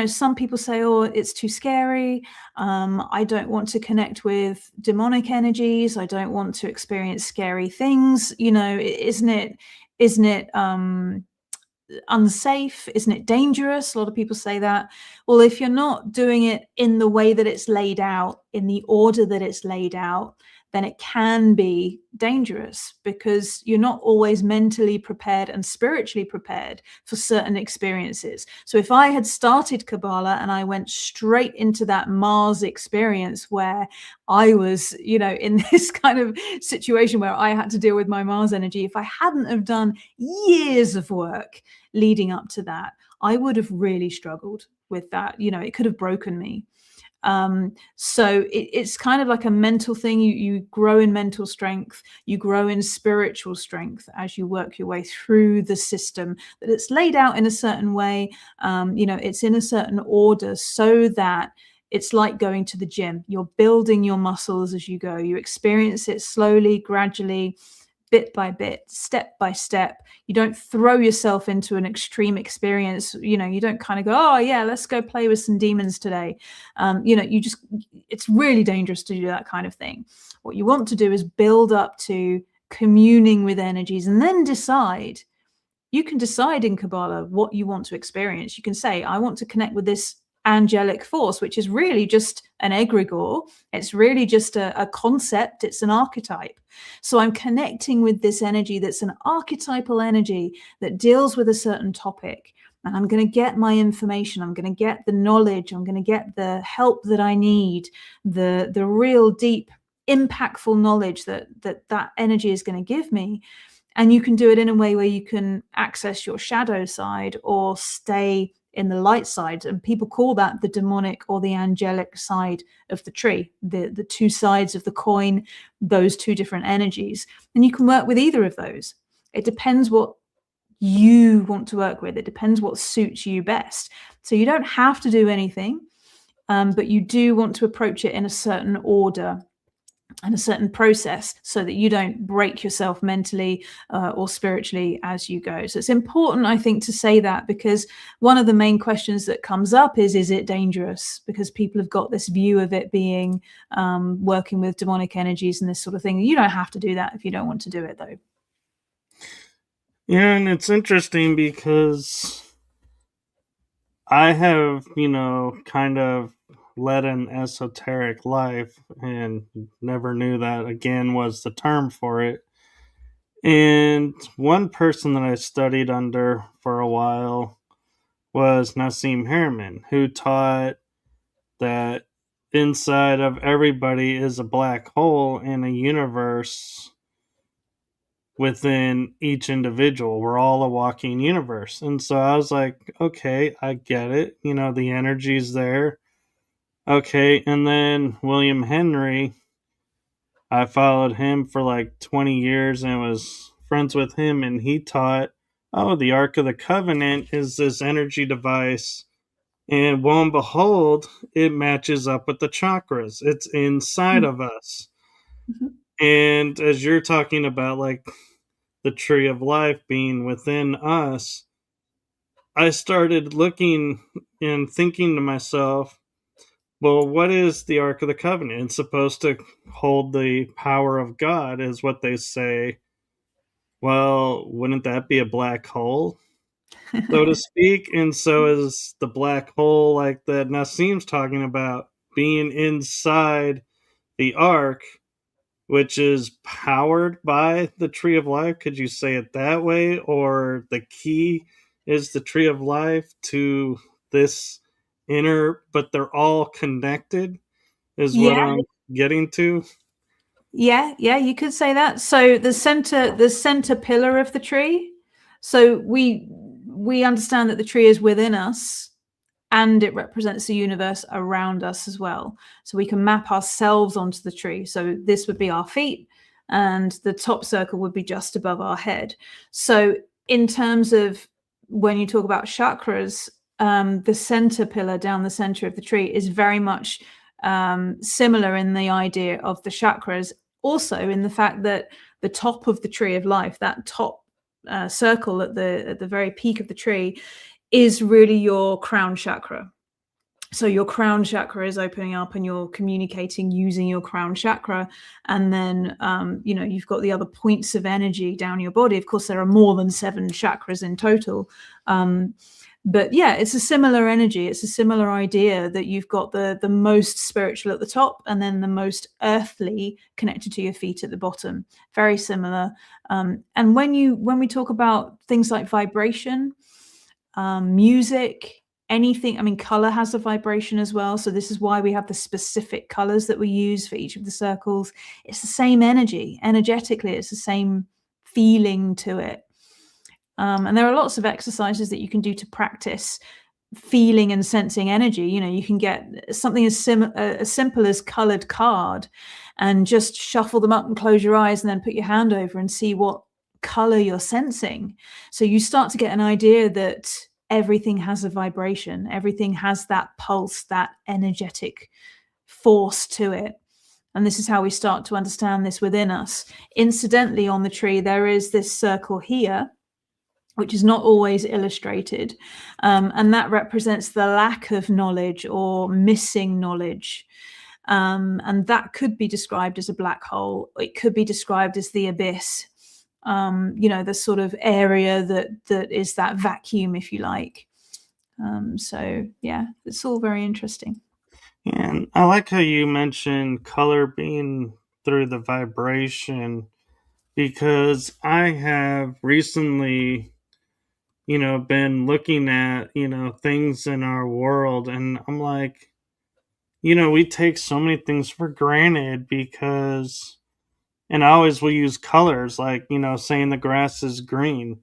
some people say, oh, it's too scary, I don't want to connect with demonic energies, I don't want to experience scary things, isn't it unsafe, isn't it dangerous? A lot of people say that. Well, if you're not doing it in the way that it's laid out, in the order that it's laid out, then it can be dangerous because you're not always mentally prepared and spiritually prepared for certain experiences. So if I had started Kabbalah and I went straight into that Mars experience where I was, in this kind of situation where I had to deal with my Mars energy, if I hadn't have done years of work leading up to that, I would have really struggled with that. It could have broken me. So it's kind of like a mental thing. You grow in mental strength, you grow in spiritual strength as you work your way through the system, that it's laid out in a certain way. It's in a certain order so that it's like going to the gym. You're building your muscles as you go. You experience it slowly, gradually, bit by bit, step by step. You don't throw yourself into an extreme experience. You don't kind of go, oh yeah, let's go play with some demons today. It's really dangerous to do that kind of thing. What you want to do is build up to communing with energies and then decide. You can decide in Kabbalah what you want to experience. You can say, I want to connect with this angelic force, which is really just an egregore. It's really just a concept. It's an archetype. So I'm connecting with this energy that's an archetypal energy that deals with a certain topic. And I'm going to get my information. I'm going to get the knowledge. I'm going to get the help that I need, the real deep, impactful knowledge that energy is going to give me. And you can do it in a way where you can access your shadow side or stay in the light side. And people call that the demonic or the angelic side of the tree, the two sides of the coin, those two different energies. And you can work with either of those. It depends what you want to work with. It depends what suits you best. So you don't have to do anything, but you do want to approach it in a certain order and a certain process so that you don't break yourself mentally or spiritually as you go. So it's important, I think, to say that, because one of the main questions that comes up is it dangerous? Because people have got this view of it being working with demonic energies and this sort of thing. You don't have to do that if you don't want to do it, though. Yeah, and it's interesting because I have, kind of led an esoteric life and never knew that again was the term for it. And one person that I studied under for a while was Nassim Haramein, who taught that inside of everybody is a black hole in a universe within each individual. We're all a walking universe. And so I was like, okay, I get it. The energy's there. Okay. And then William Henry, I followed him for like 20 years and was friends with him. And he taught, oh, the Ark of the Covenant is this energy device. And lo and behold, it matches up with the chakras. It's inside of us. Mm-hmm. And as you're talking about, like, the tree of life being within us, I started looking and thinking to myself, well, what is the Ark of the Covenant? It's supposed to hold the power of God, is what they say. Well, wouldn't that be a black hole, so to speak? And so is the black hole, like that Nassim's talking about, being inside the Ark, which is powered by the tree of life. Could you say it that way? Or the key is the tree of life to this inner, but they're all connected, is what Yeah. I'm getting to. Yeah, you could say that. So the center pillar of the tree. So we understand that the tree is within us and it represents the universe around us as well. So we can map ourselves onto the tree. So this would be our feet and the top circle would be just above our head. So in terms of when you talk about chakras, the center pillar down the center of the tree is very much similar in the idea of the chakras, also in the fact that the top of the tree of life, that top circle at the very peak of the tree, is really your crown chakra. So your crown chakra is opening up and you're communicating using your crown chakra. And then, you've got the other points of energy down your body. Of course, there are more than 7 chakras in total. But yeah, it's a similar energy. It's a similar idea that you've got the most spiritual at the top and then the most earthly connected to your feet at the bottom. Very similar. And when we talk about things like vibration, music, anything, I mean, color has a vibration as well. So this is why we have the specific colors that we use for each of the circles. It's the same energy. Energetically, it's the same feeling to it. And there are lots of exercises that you can do to practice feeling and sensing energy. You can get something as simple as colored card and just shuffle them up and close your eyes and then put your hand over and see what color you're sensing. So you start to get an idea that everything has a vibration. Everything has that pulse, that energetic force to it. And this is how we start to understand this within us. Incidentally, on the tree, there is this circle here, which is not always illustrated. And that represents the lack of knowledge or missing knowledge. And that could be described as a black hole. It could be described as the abyss, the sort of area that is that vacuum, if you like. So, yeah, it's all very interesting. And I like how you mentioned color being through the vibration, because I have recently been looking at, things in our world, and I'm like, we take so many things for granted because And I always will use colors, like, saying the grass is green.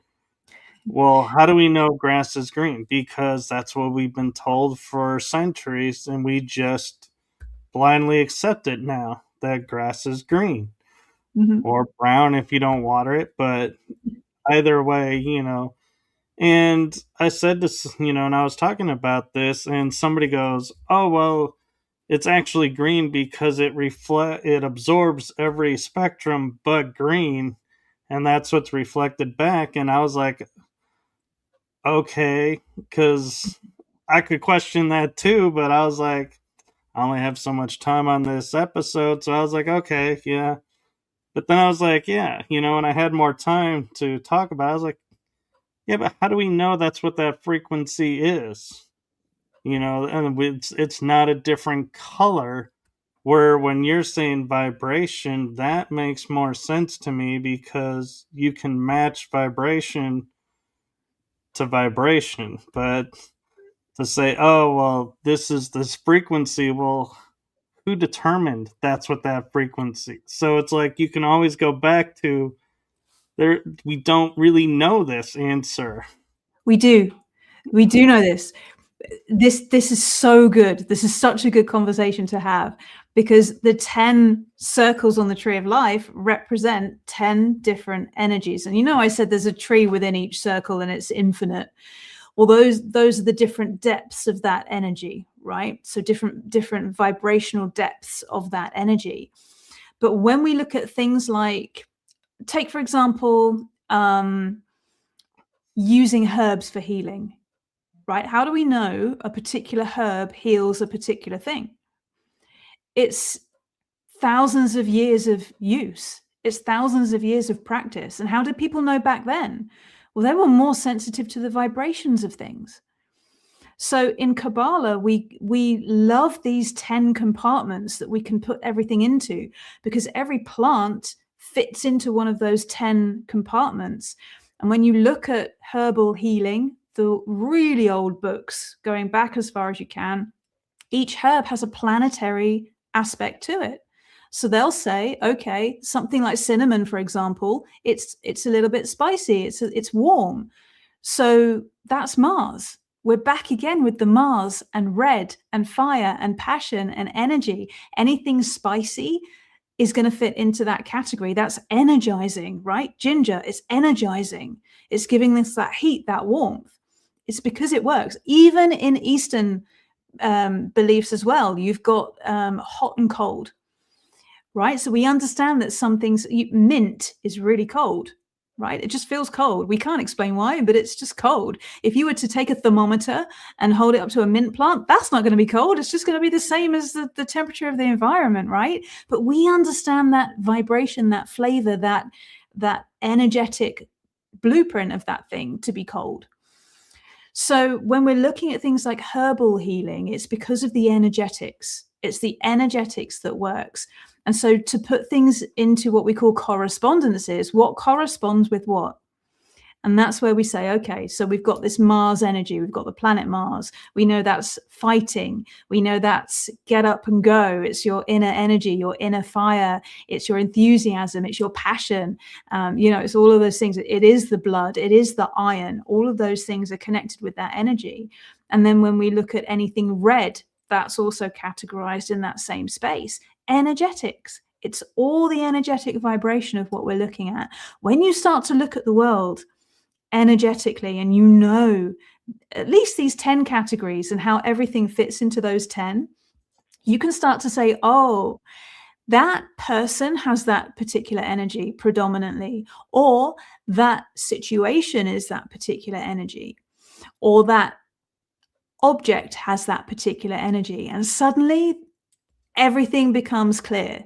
Well, how do we know grass is green? Because that's what we've been told for centuries, and we just blindly accept it now that grass is green Mm-hmm. or brown if you don't water it. But either way, and I said this, and I was talking about this, and somebody goes, "Oh, well, it's actually green because it absorbs every spectrum but green, and that's what's reflected back." And I was like, "Okay," because I could question that too, but I was like, I only have so much time on this episode, so I was like, "Okay, yeah." But then I was like, "Yeah," and I had more time to talk about it. I was like, "Yeah, but how do we know that's what that frequency is?" And it's not a different color. Where when you're saying vibration, that makes more sense to me because you can match vibration to vibration. But to say, oh, well, this is this frequency, well, who determined that's what that frequency? So it's like you can always go back to there. We don't really know this answer. We do know this. This is so good. This is such a good conversation to have, because the 10 circles on the tree of life represent 10 different energies. And I said there's a tree within each circle and it's infinite. Well, those are the different depths of that energy, right? So different vibrational depths of that energy. But when we look at things like, take for example, using herbs for healing, right? How do we know a particular herb heals a particular thing? It's thousands of years of use. It's thousands of years of practice. And how did people know back then? Well, they were more sensitive to the vibrations of things. So in Kabbalah, we love these 10 compartments that we can put everything into, because every plant fits into one of those 10 compartments. And when you look at herbal healing, the really old books, going back as far as you can, each herb has a planetary aspect to it. So they'll say, okay, something like cinnamon, for example, it's a little bit spicy, it's warm. So that's Mars. We're back again with the Mars and red and fire and passion and energy. Anything spicy is going to fit into that category. That's energizing, right? Ginger, it's energizing. It's giving us that heat, that warmth. It's because it works. Even in Eastern beliefs as well, you've got hot and cold, right? So we understand that some things, mint is really cold, right? It just feels cold. We can't explain why, but it's just cold. If you were to take a thermometer and hold it up to a mint plant, that's not going to be cold. It's just going to be the same as the temperature of the environment, right? But we understand that vibration, that flavor, that energetic blueprint of that thing to be cold. So when we're looking at things like herbal healing, it's because of the energetics. It's the energetics that works. And so to put things into what we call correspondences, what corresponds with what? And that's where we say, okay, so we've got this Mars energy, we've got the planet Mars. We know that's fighting. We know that's get up and go. It's your inner energy, your inner fire. It's your enthusiasm. It's your passion. It's all of those things. It is the blood. It is the iron. All of those things are connected with that energy. And then when we look at anything red, that's also categorized in that same space. Energetics. It's all the energetic vibration of what we're looking at. When you start to look at the world energetically, and at least these 10 categories and how everything fits into those 10, you can start to say, oh, that person has that particular energy predominantly, or that situation is that particular energy, or that object has that particular energy. And suddenly everything becomes clear.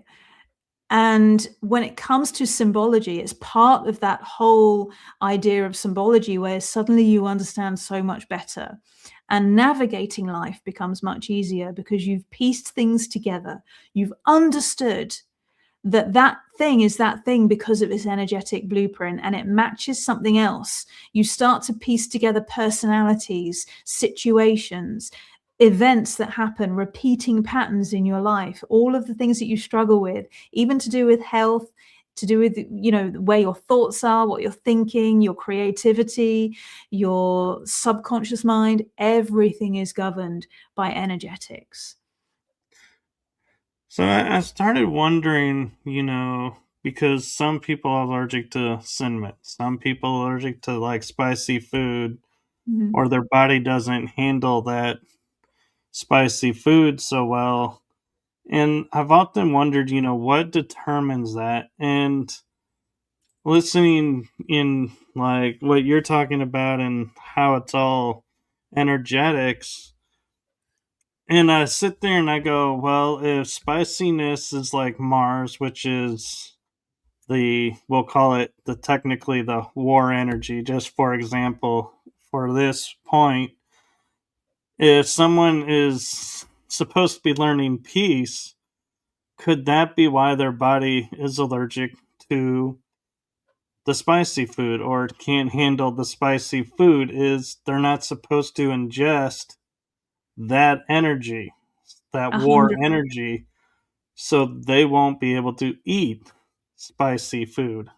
And when it comes to symbology, it's part of that whole idea of symbology where suddenly you understand so much better. And navigating life becomes much easier because you've pieced things together. You've understood that thing is that thing because of its energetic blueprint, and it matches something else. You start to piece together personalities, situations, events that happen, repeating patterns in your life, all of the things that you struggle with, even to do with health, to do with, where your thoughts are, what you're thinking, your creativity, your subconscious mind. Everything is governed by energetics. So I started wondering, because some people are allergic to cinnamon, some people are allergic to like spicy food, Mhm. or their body doesn't handle that spicy food so well. And I've often wondered, what determines that? And listening in like what you're talking about and how it's all energetics. And I sit there and I go, well, if spiciness is like Mars, which is we'll call it technically the war energy, just for example, for this point, if someone is supposed to be learning peace, could that be why their body is allergic to the spicy food or can't handle the spicy food? Is they're not supposed to ingest that energy, that war 100. energy, so they won't be able to eat spicy food.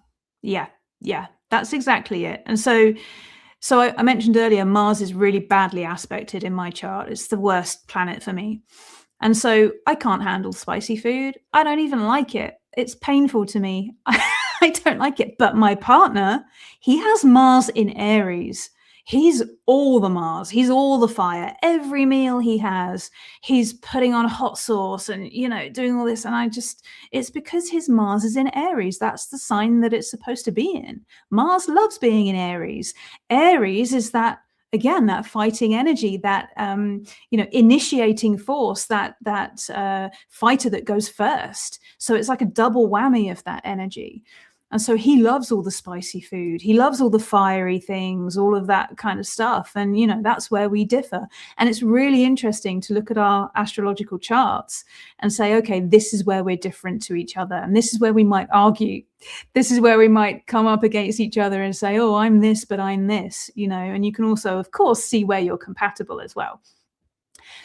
Yeah, yeah, that's exactly it. And so I mentioned earlier, Mars is really badly aspected in my chart. It's the worst planet for me. And so I can't handle spicy food. I don't even like it. It's painful to me. I don't like it. But my partner, he has Mars in Aries. He's all the Mars. He's all the fire. Every meal he has, he's putting on hot sauce and, doing all this. And it's because his Mars is in Aries. That's the sign that it's supposed to be in. Mars loves being in Aries. Aries is that, again, that fighting energy, that initiating force, that fighter that goes first. So it's like a double whammy of that energy. And so he loves all the spicy food. He loves all the fiery things, all of that kind of stuff. And, that's where we differ. And it's really interesting to look at our astrological charts and say, okay, this is where we're different to each other. And this is where we might argue. This is where we might come up against each other and say, oh, I'm this, but I'm this, and you can also, of course, see where you're compatible as well.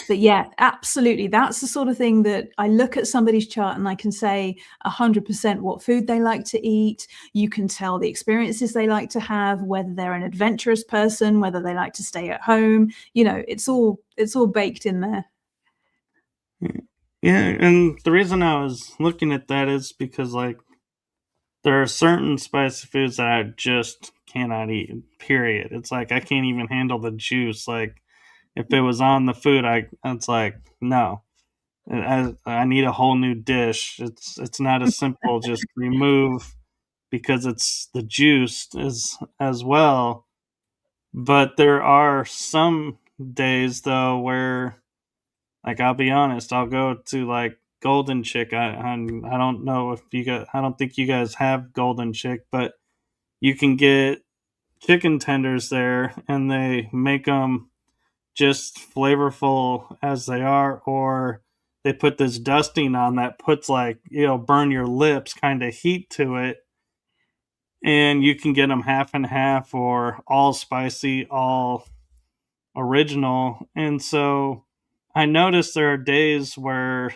But yeah, absolutely. That's the sort of thing that I look at somebody's chart and I can say 100% what food they like to eat. You can tell the experiences they like to have, whether they're an adventurous person, whether they like to stay at home. It's all baked in there. Yeah, and the reason I was looking at that is because like there are certain spicy foods that I just cannot eat. Period. It's like I can't even handle the juice. Like if it was on the food, it's like no. I need a whole new dish. It's not as simple just remove because it's the juice as well. But there are some days though where, like, I'll be honest, I'll go to like Golden Chick. I don't know if you guys, I don't think you guys have Golden Chick, but you can get chicken tenders there, and they make them just flavorful as they are, or they put this dusting on that puts like burn your lips kind of heat to it, and you can get them half and half or all spicy, all original. And so I noticed there are days where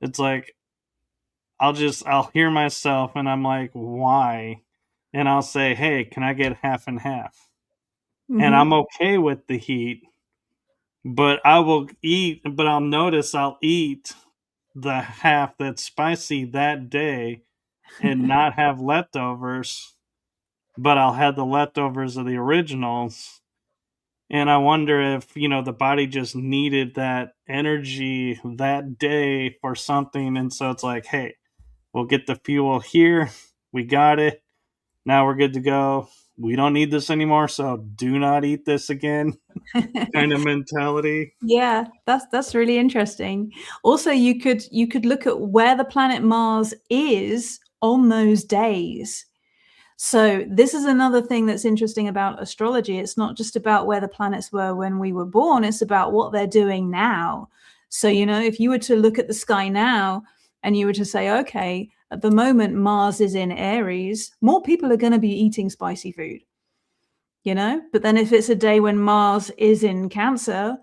it's like I'll hear myself and I'm like, why? And I'll say, hey, can I get half and half? And I'm okay with the heat, but I'll notice I'll eat the half that's spicy that day and not have leftovers, but I'll have the leftovers of the originals. And I wonder if, the body just needed that energy that day for something. And so it's like, hey, we'll get the fuel here. We got it. Now we're good to go. We don't need this anymore, so do not eat this again. Kind of mentality. Yeah, that's really interesting. Also, you could look at where the planet Mars is on those days. So this is another thing that's interesting about astrology. It's not just about where the planets were when we were born, it's about what they're doing now. So, if you were to look at the sky now and you were to say, okay, at the moment Mars is in Aries, more people are going to be eating spicy food. But then if it's a day when Mars is in Cancer,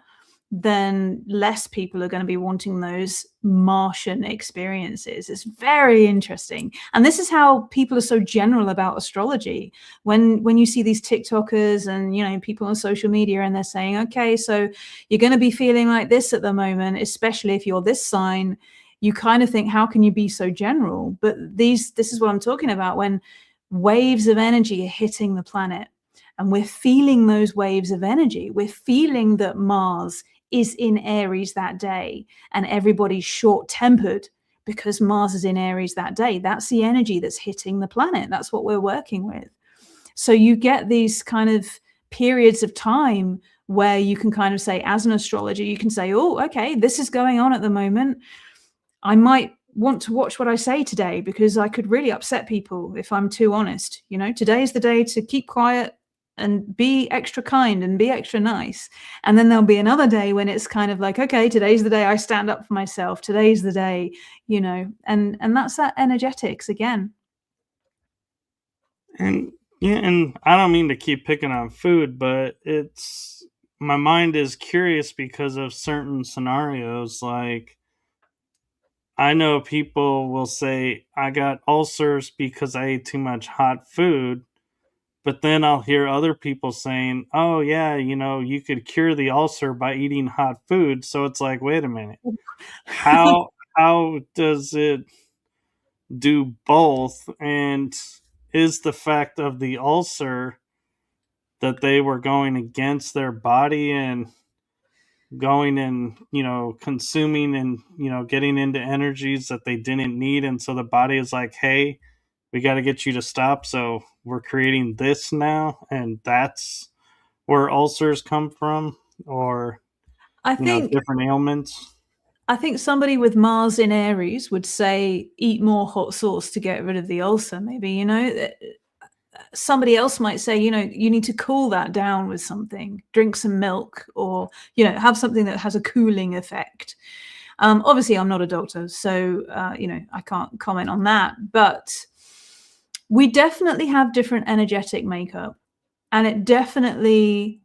then less people are going to be wanting those Martian experiences. It's very interesting. And this is how people are so general about astrology. When you see these TikTokers and, you know, people on social media, and they're saying, okay, so you're going to be feeling like this at the moment, especially if you're this sign, you kind of think, how can you be so general? But this is what I'm talking about, when waves of energy are hitting the planet. And we're feeling those waves of energy. We're feeling that Mars is in Aries that day, and everybody's short-tempered because Mars is in Aries that day. That's the energy that's hitting the planet. That's what we're working with. So you get these kind of periods of time where you can kind of say, as an astrologer, you can say, oh, okay, this is going on at the moment. I might want to watch what I say today because I could really upset people if I'm too honest. You know, today's the day to keep quiet and be extra kind and be extra nice. And then there'll be another day when it's kind of like, okay, today's the day I stand up for myself. Today's the day, you know, and that's that energetics again. And yeah, and I don't mean to keep picking on food, but it's, my mind is curious because of certain scenarios. Like, I know people will say, I got ulcers because I ate too much hot food. But then I'll hear other people saying, oh, yeah, you know, you could cure the ulcer by eating hot food. So it's like, wait a minute. How does it do both? And is the fact of the ulcer that they were going against their body and going and, you know, consuming and, you know, getting into energies that they didn't need, and so the body is like, hey, we got to get you to stop, so we're creating this now, and that's where ulcers come from, or, I you know, think different ailments. I think somebody with Mars in Aries would say, eat more hot sauce to get rid of the ulcer. Maybe, you know, somebody else might say, you know, you need to cool that down with something, drink some milk, or, you know, have something that has a cooling effect. Obviously, I'm not a doctor, so, you know, I can't comment on that. But we definitely have different energetic makeup, and it definitely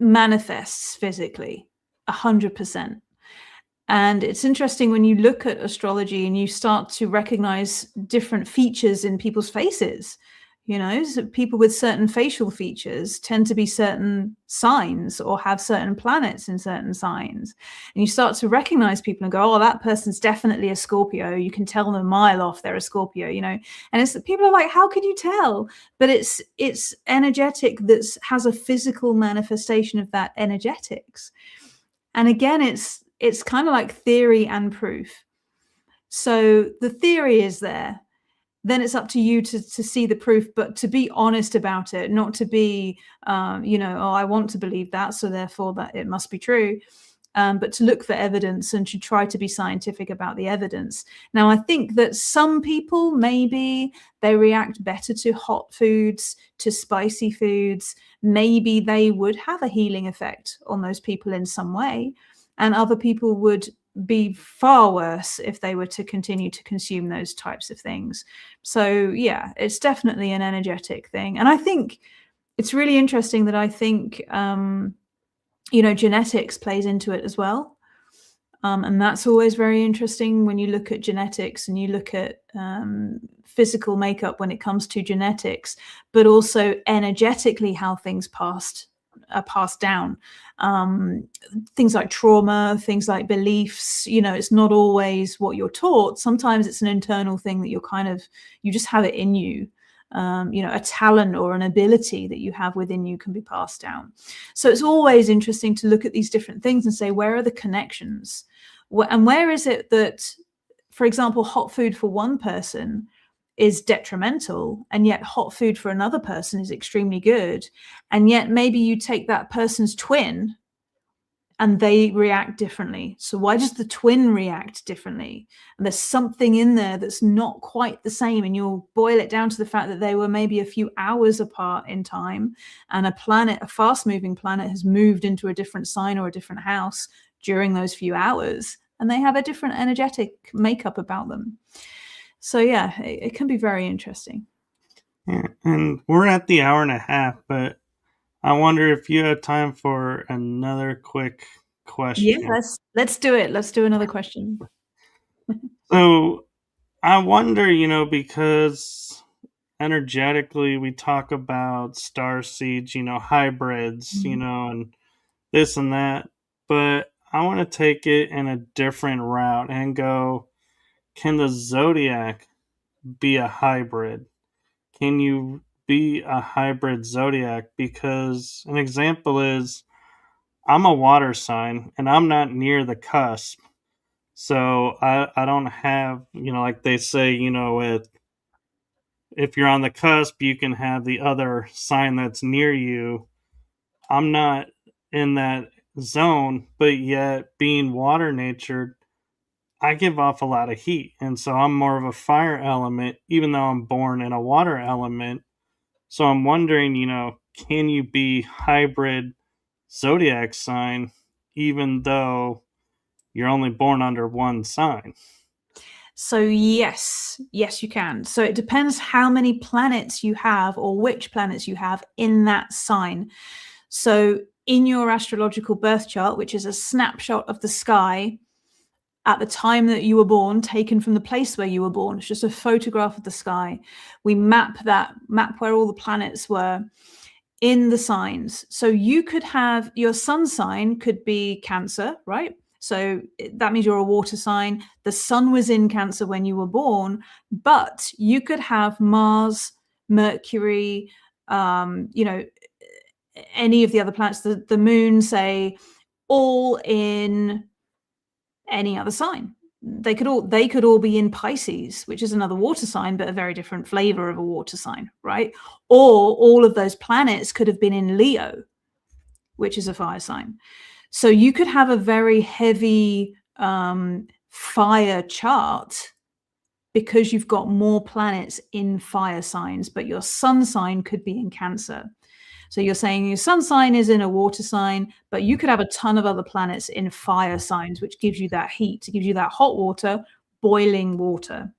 manifests physically 100%. And it's interesting when you look at astrology and you start to recognize different features in people's faces. You know, so people with certain facial features tend to be certain signs or have certain planets in certain signs. And you start to recognize people and go, oh, that person's definitely a Scorpio. You can tell them a mile off they're a Scorpio, you know. And it's people are like, how can you tell? But it's energetic that has a physical manifestation of that energetics. And again, it's kind of like theory and proof. So the theory is there. Then it's up to you to see the proof, but to be honest about it, not to be, you know, oh, I want to believe that, so therefore that it must be true. But to look for evidence and to try to be scientific about the evidence. Now, I think that some people, maybe they react better to hot foods, to spicy foods. Maybe they would have a healing effect on those people in some way. And other people would be far worse if they were to continue to consume those types of things. So yeah, it's definitely an energetic thing. And I think it's really interesting that I think, you know, genetics plays into it as well. And that's always very interesting when you look at genetics and you look at physical makeup when it comes to genetics, but also energetically how things are passed down. Things like trauma, things like beliefs, you know, it's not always what you're taught. Sometimes it's an internal thing that you just have it in you. You know, a talent or an ability that you have within you can be passed down. So it's always interesting to look at these different things and say, where are the connections? And where is it that, for example, hot food for one person is detrimental, and yet hot food for another person is extremely good. And yet maybe you take that person's twin and they react differently. So why does the twin react differently? And there's something in there that's not quite the same, and you'll boil it down to the fact that they were maybe a few hours apart in time, and a fast moving planet has moved into a different sign or a different house during those few hours, and they have a different energetic makeup about them. So yeah, it can be very interesting. Yeah, and we're at the hour and a half, but I wonder if you have time for another quick Yeah, question. let's do it. Let's do another question. So I wonder, because energetically we talk about star seeds, hybrids, Mhm. and this and that, but I want to take it in a different route and go, can the zodiac be a hybrid? Can you be a hybrid zodiac? Because an example is I'm a water sign and I'm not near the cusp. So I don't have, like they say, if you're on the cusp, you can have the other sign that's near you. I'm not in that zone, but yet being water natured, I give off a lot of heat. And so I'm more of a fire element, even though I'm born in a water element. So I'm wondering, can you be hybrid zodiac sign even though you're only born under one sign? So yes, you can. So it depends how many planets you have or which planets you have in that sign. So in your astrological birth chart, which is a snapshot of the sky at the time that you were born, taken from the place where you were born, it's just a photograph of the sky. We map where all the planets were in the signs. So you could have your sun sign could be Cancer, right? So that means you're a water sign. The sun was in Cancer when you were born, but you could have Mars, Mercury, any of the other planets, the moon, say, all in any other sign. They could all be in Pisces, which is another water sign, but a very different flavor of a water sign, right? Or all of those planets could have been in Leo, which is a fire sign. So you could have a very heavy fire chart because you've got more planets in fire signs, but your sun sign could be in Cancer. So you're saying your sun sign is in a water sign, but you could have a ton of other planets in fire signs, which gives you that heat, it gives you that hot water, that boiling water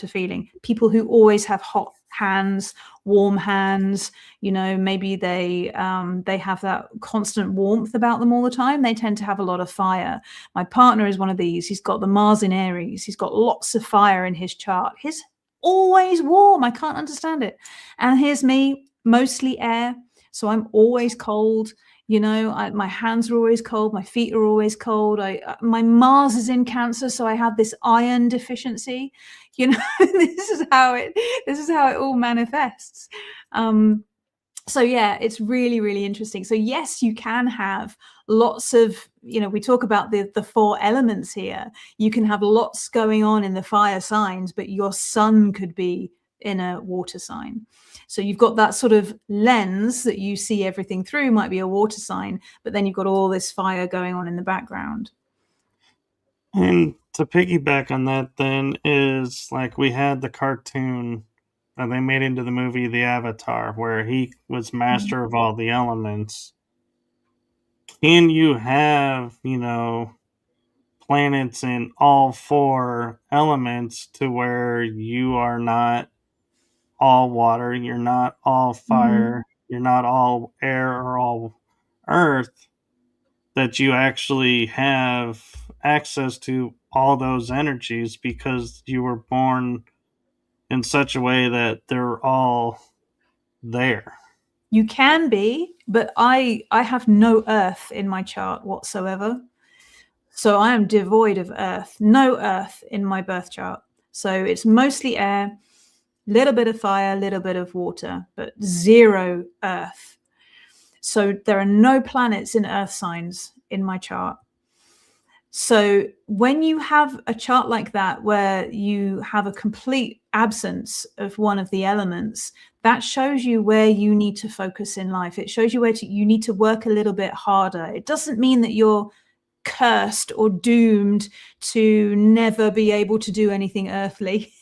feeling. People who always have hot hands, warm hands, maybe they have that constant warmth about them all the time. They tend to have a lot of fire. My partner is one of these. He's got the Mars in Aries. He's got lots of fire in his chart. He's always warm. I can't understand it. And here's me, mostly air. So I'm always cold. My hands are always cold. My feet are always cold. My Mars is in Cancer, so I have this iron deficiency. This is how it all manifests. So yeah, it's really, really interesting. So yes, you can have lots of, we talk about the four elements here. You can have lots going on in the fire signs, but your sun could be in a water sign. So you've got that sort of lens that you see everything through, might be a water sign, but then you've got all this fire going on in the background. And to piggyback on that, then, is like we had the cartoon that they made into the movie The Avatar, where he was master of all the elements. Can you have, planets in all four elements to where you are not all water, you're not all fire, you're not all air or all earth, that you actually have access to all those energies because you were born in such a way that they're all there? You can be, but I have no earth in my chart whatsoever. So I am devoid of earth, no earth in my birth chart. So it's mostly air, little bit of fire, little bit of water, but zero earth. So there are no planets in earth signs in my chart. So when you have a chart like that, where you have a complete absence of one of the elements, that shows you where you need to focus in life. It shows you where you need to work a little bit harder. It doesn't mean that you're cursed or doomed to never be able to do anything earthly.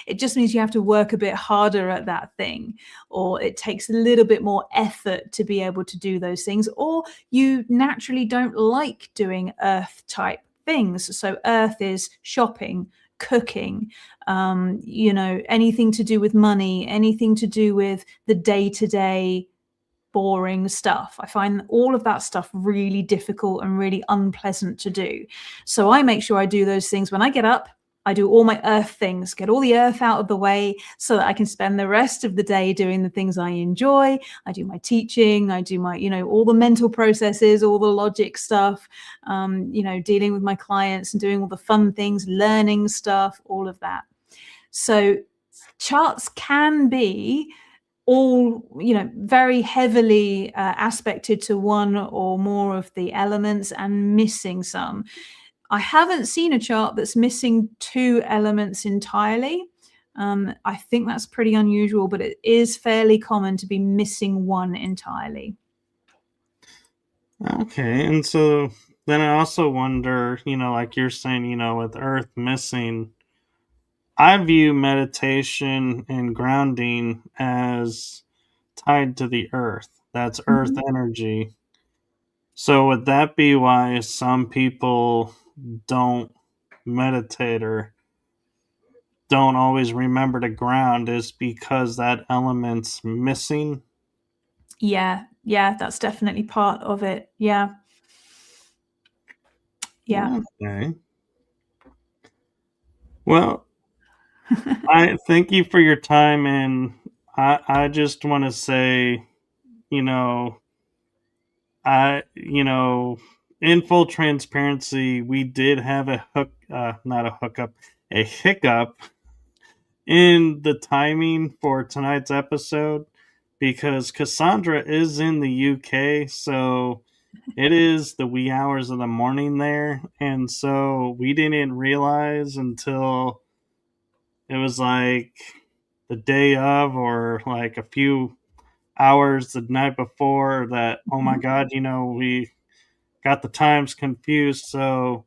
It just means you have to work a bit harder at that thing, or it takes a little bit more effort to be able to do those things, or you naturally don't like doing earth type things. So earth is shopping, cooking, anything to do with money, anything to do with the day-to-day boring stuff. I find all of that stuff really difficult and really unpleasant to do. So I make sure I do those things when I get up. I do all my earth things, get all the earth out of the way so that I can spend the rest of the day doing the things I enjoy. I do my teaching, I do my, all the mental processes, all the logic stuff, dealing with my clients and doing all the fun things, learning stuff, all of that. So charts can be all, very heavily aspected to one or more of the elements and missing some. I haven't seen a chart that's missing 2 elements entirely. I think that's pretty unusual, but it is fairly common to be missing one entirely. Okay, and so then I also wonder, like you're saying, with Earth missing, I view meditation and grounding as tied to the Earth. That's Earth energy. So would that be why some people don't meditate or don't always remember to ground, is because that element's missing? Yeah, that's definitely part of it. Yeah. Okay. Well, I thank you for your time, and I just want to say, in full transparency, we did have a hiccup in the timing for tonight's episode, because Cassandra is in the UK, so it is the wee hours of the morning there, and so we didn't realize until it was like the day of, or like a few hours the night before, that, oh my God, we got the times confused. So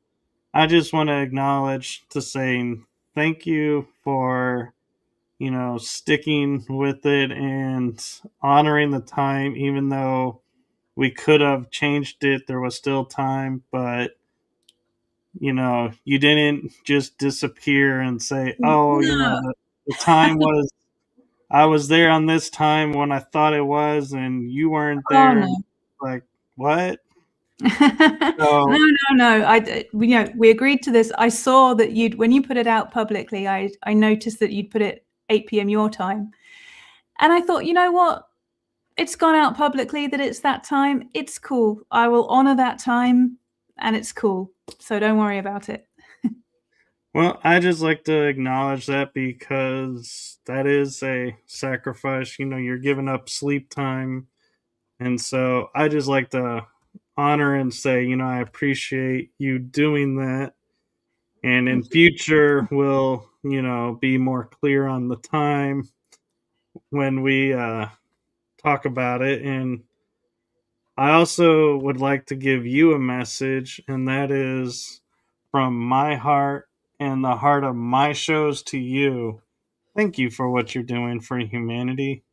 I just want to acknowledge to saying thank you for, sticking with it and honoring the time, even though we could have changed it. There was still time, but you didn't just disappear and say, oh, the time was, I was there on this time when I thought it was, and you weren't there. No. Like, what? No. We agreed to this. I saw that when you put it out publicly, I noticed that you'd put it 8 p.m. your time. And I thought, you know what? It's gone out publicly that it's that time. It's cool. I will honor that time, and it's cool. So don't worry about it. Well, I just like to acknowledge that, because that is a sacrifice. You're giving up sleep time. And so I just like to honor and say, I appreciate you doing that. And in future, we'll, be more clear on the time when we talk about it. And I also would like to give you a message, and that is from my heart and the heart of my shows to you. Thank you for what you're doing for humanity.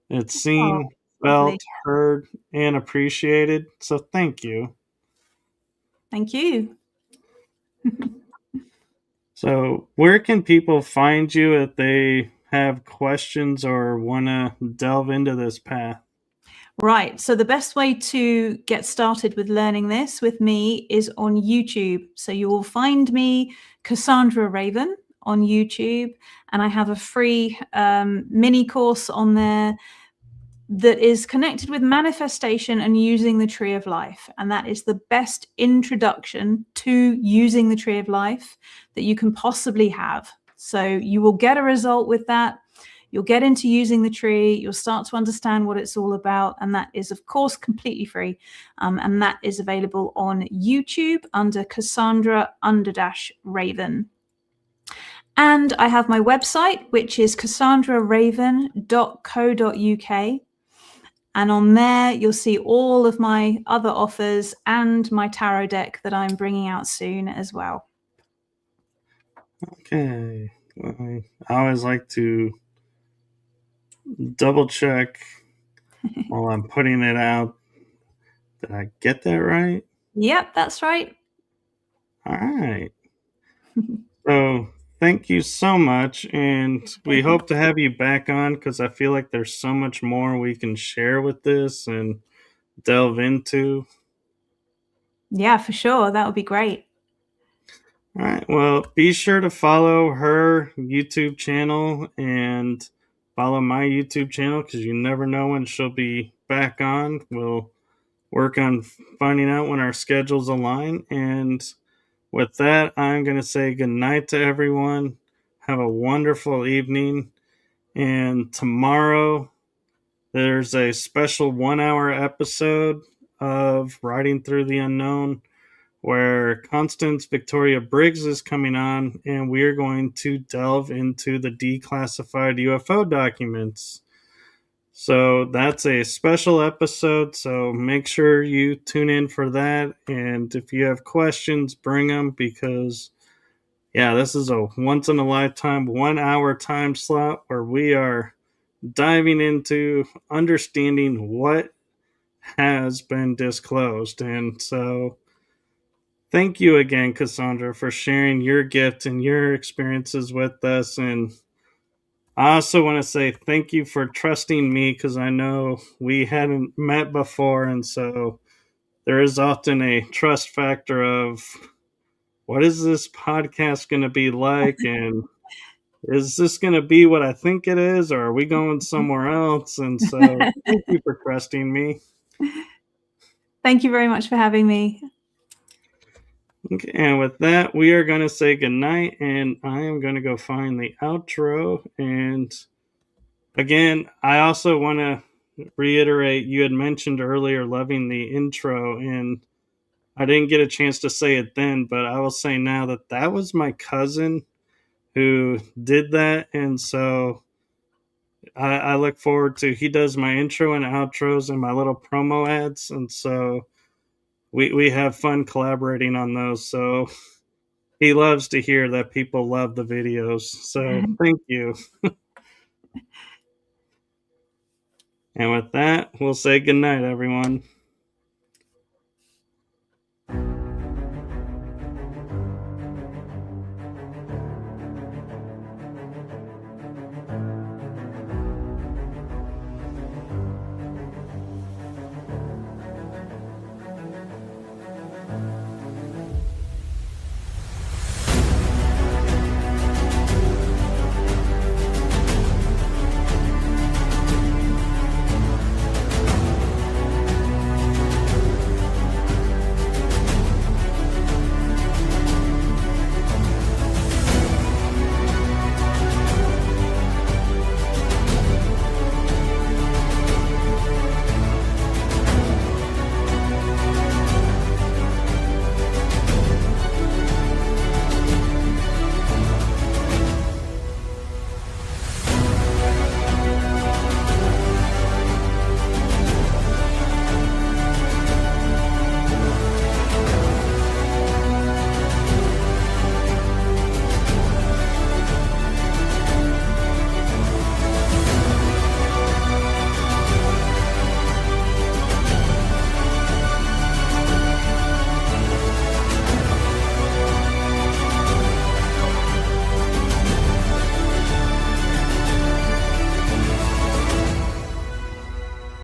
It's seen, felt, heard, and appreciated. So thank you. Thank you. So, where can people find you if they have questions or want to delve into this path? Right. So the best way to get started with learning this with me is on YouTube. So you will find me, Cassandra Raven, on YouTube, and I have a free mini course on there that is connected with manifestation and using the Tree of Life. And that is the best introduction to using the Tree of Life that you can possibly have. So you will get a result with that. You'll get into using the tree. You'll start to understand what it's all about. And that is, of course, completely free. And that is available on YouTube under Cassandra_Raven. And I have my website, which is cassandraraven.co.uk. And on there, you'll see all of my other offers and my tarot deck that I'm bringing out soon as well. Okay. I always like to double check while I'm putting it out. Did I get that right? Yep, that's right. All right. So Thank you so much. And we hope to have you back on because I feel like there's so much more we can share with this and delve into. Yeah, for sure. That would be great. All right. Well, be sure to follow her YouTube channel and follow my YouTube channel because you never know when she'll be back on. We'll work on finding out when our schedules align. And with that, I'm going to say good night to everyone. Have a wonderful evening. And tomorrow, there's a special 1 hour episode of Riding Through the Unknown where Constance Victoria Briggs is coming on, and we're going to delve into the declassified UFO documents. So that's a special episode, so make sure you tune in for that. And if you have questions, bring them because, yeah, this is a once in a lifetime 1 hour time slot where we are diving into understanding what has been disclosed. And so, thank you again, Cassandra, for sharing your gift and your experiences with us. And I also want to say thank you for trusting me because I know we hadn't met before. And so there is often a trust factor of what is this podcast going to be like? And is this going to be what I think it is? Or are we going somewhere else? And so thank you for trusting me. Thank you very much for having me. Okay, and with that, we are going to say goodnight, and I am going to go find the outro. And again, I also want to reiterate you had mentioned earlier loving the intro, and I didn't get a chance to say it then, but I will say now that that was my cousin who did that. And so I look forward to, he does my intro and outros and my little promo ads. And so we have fun collaborating on those. So he loves to hear that people love the videos. So thank you. And with that, we'll say goodnight, everyone.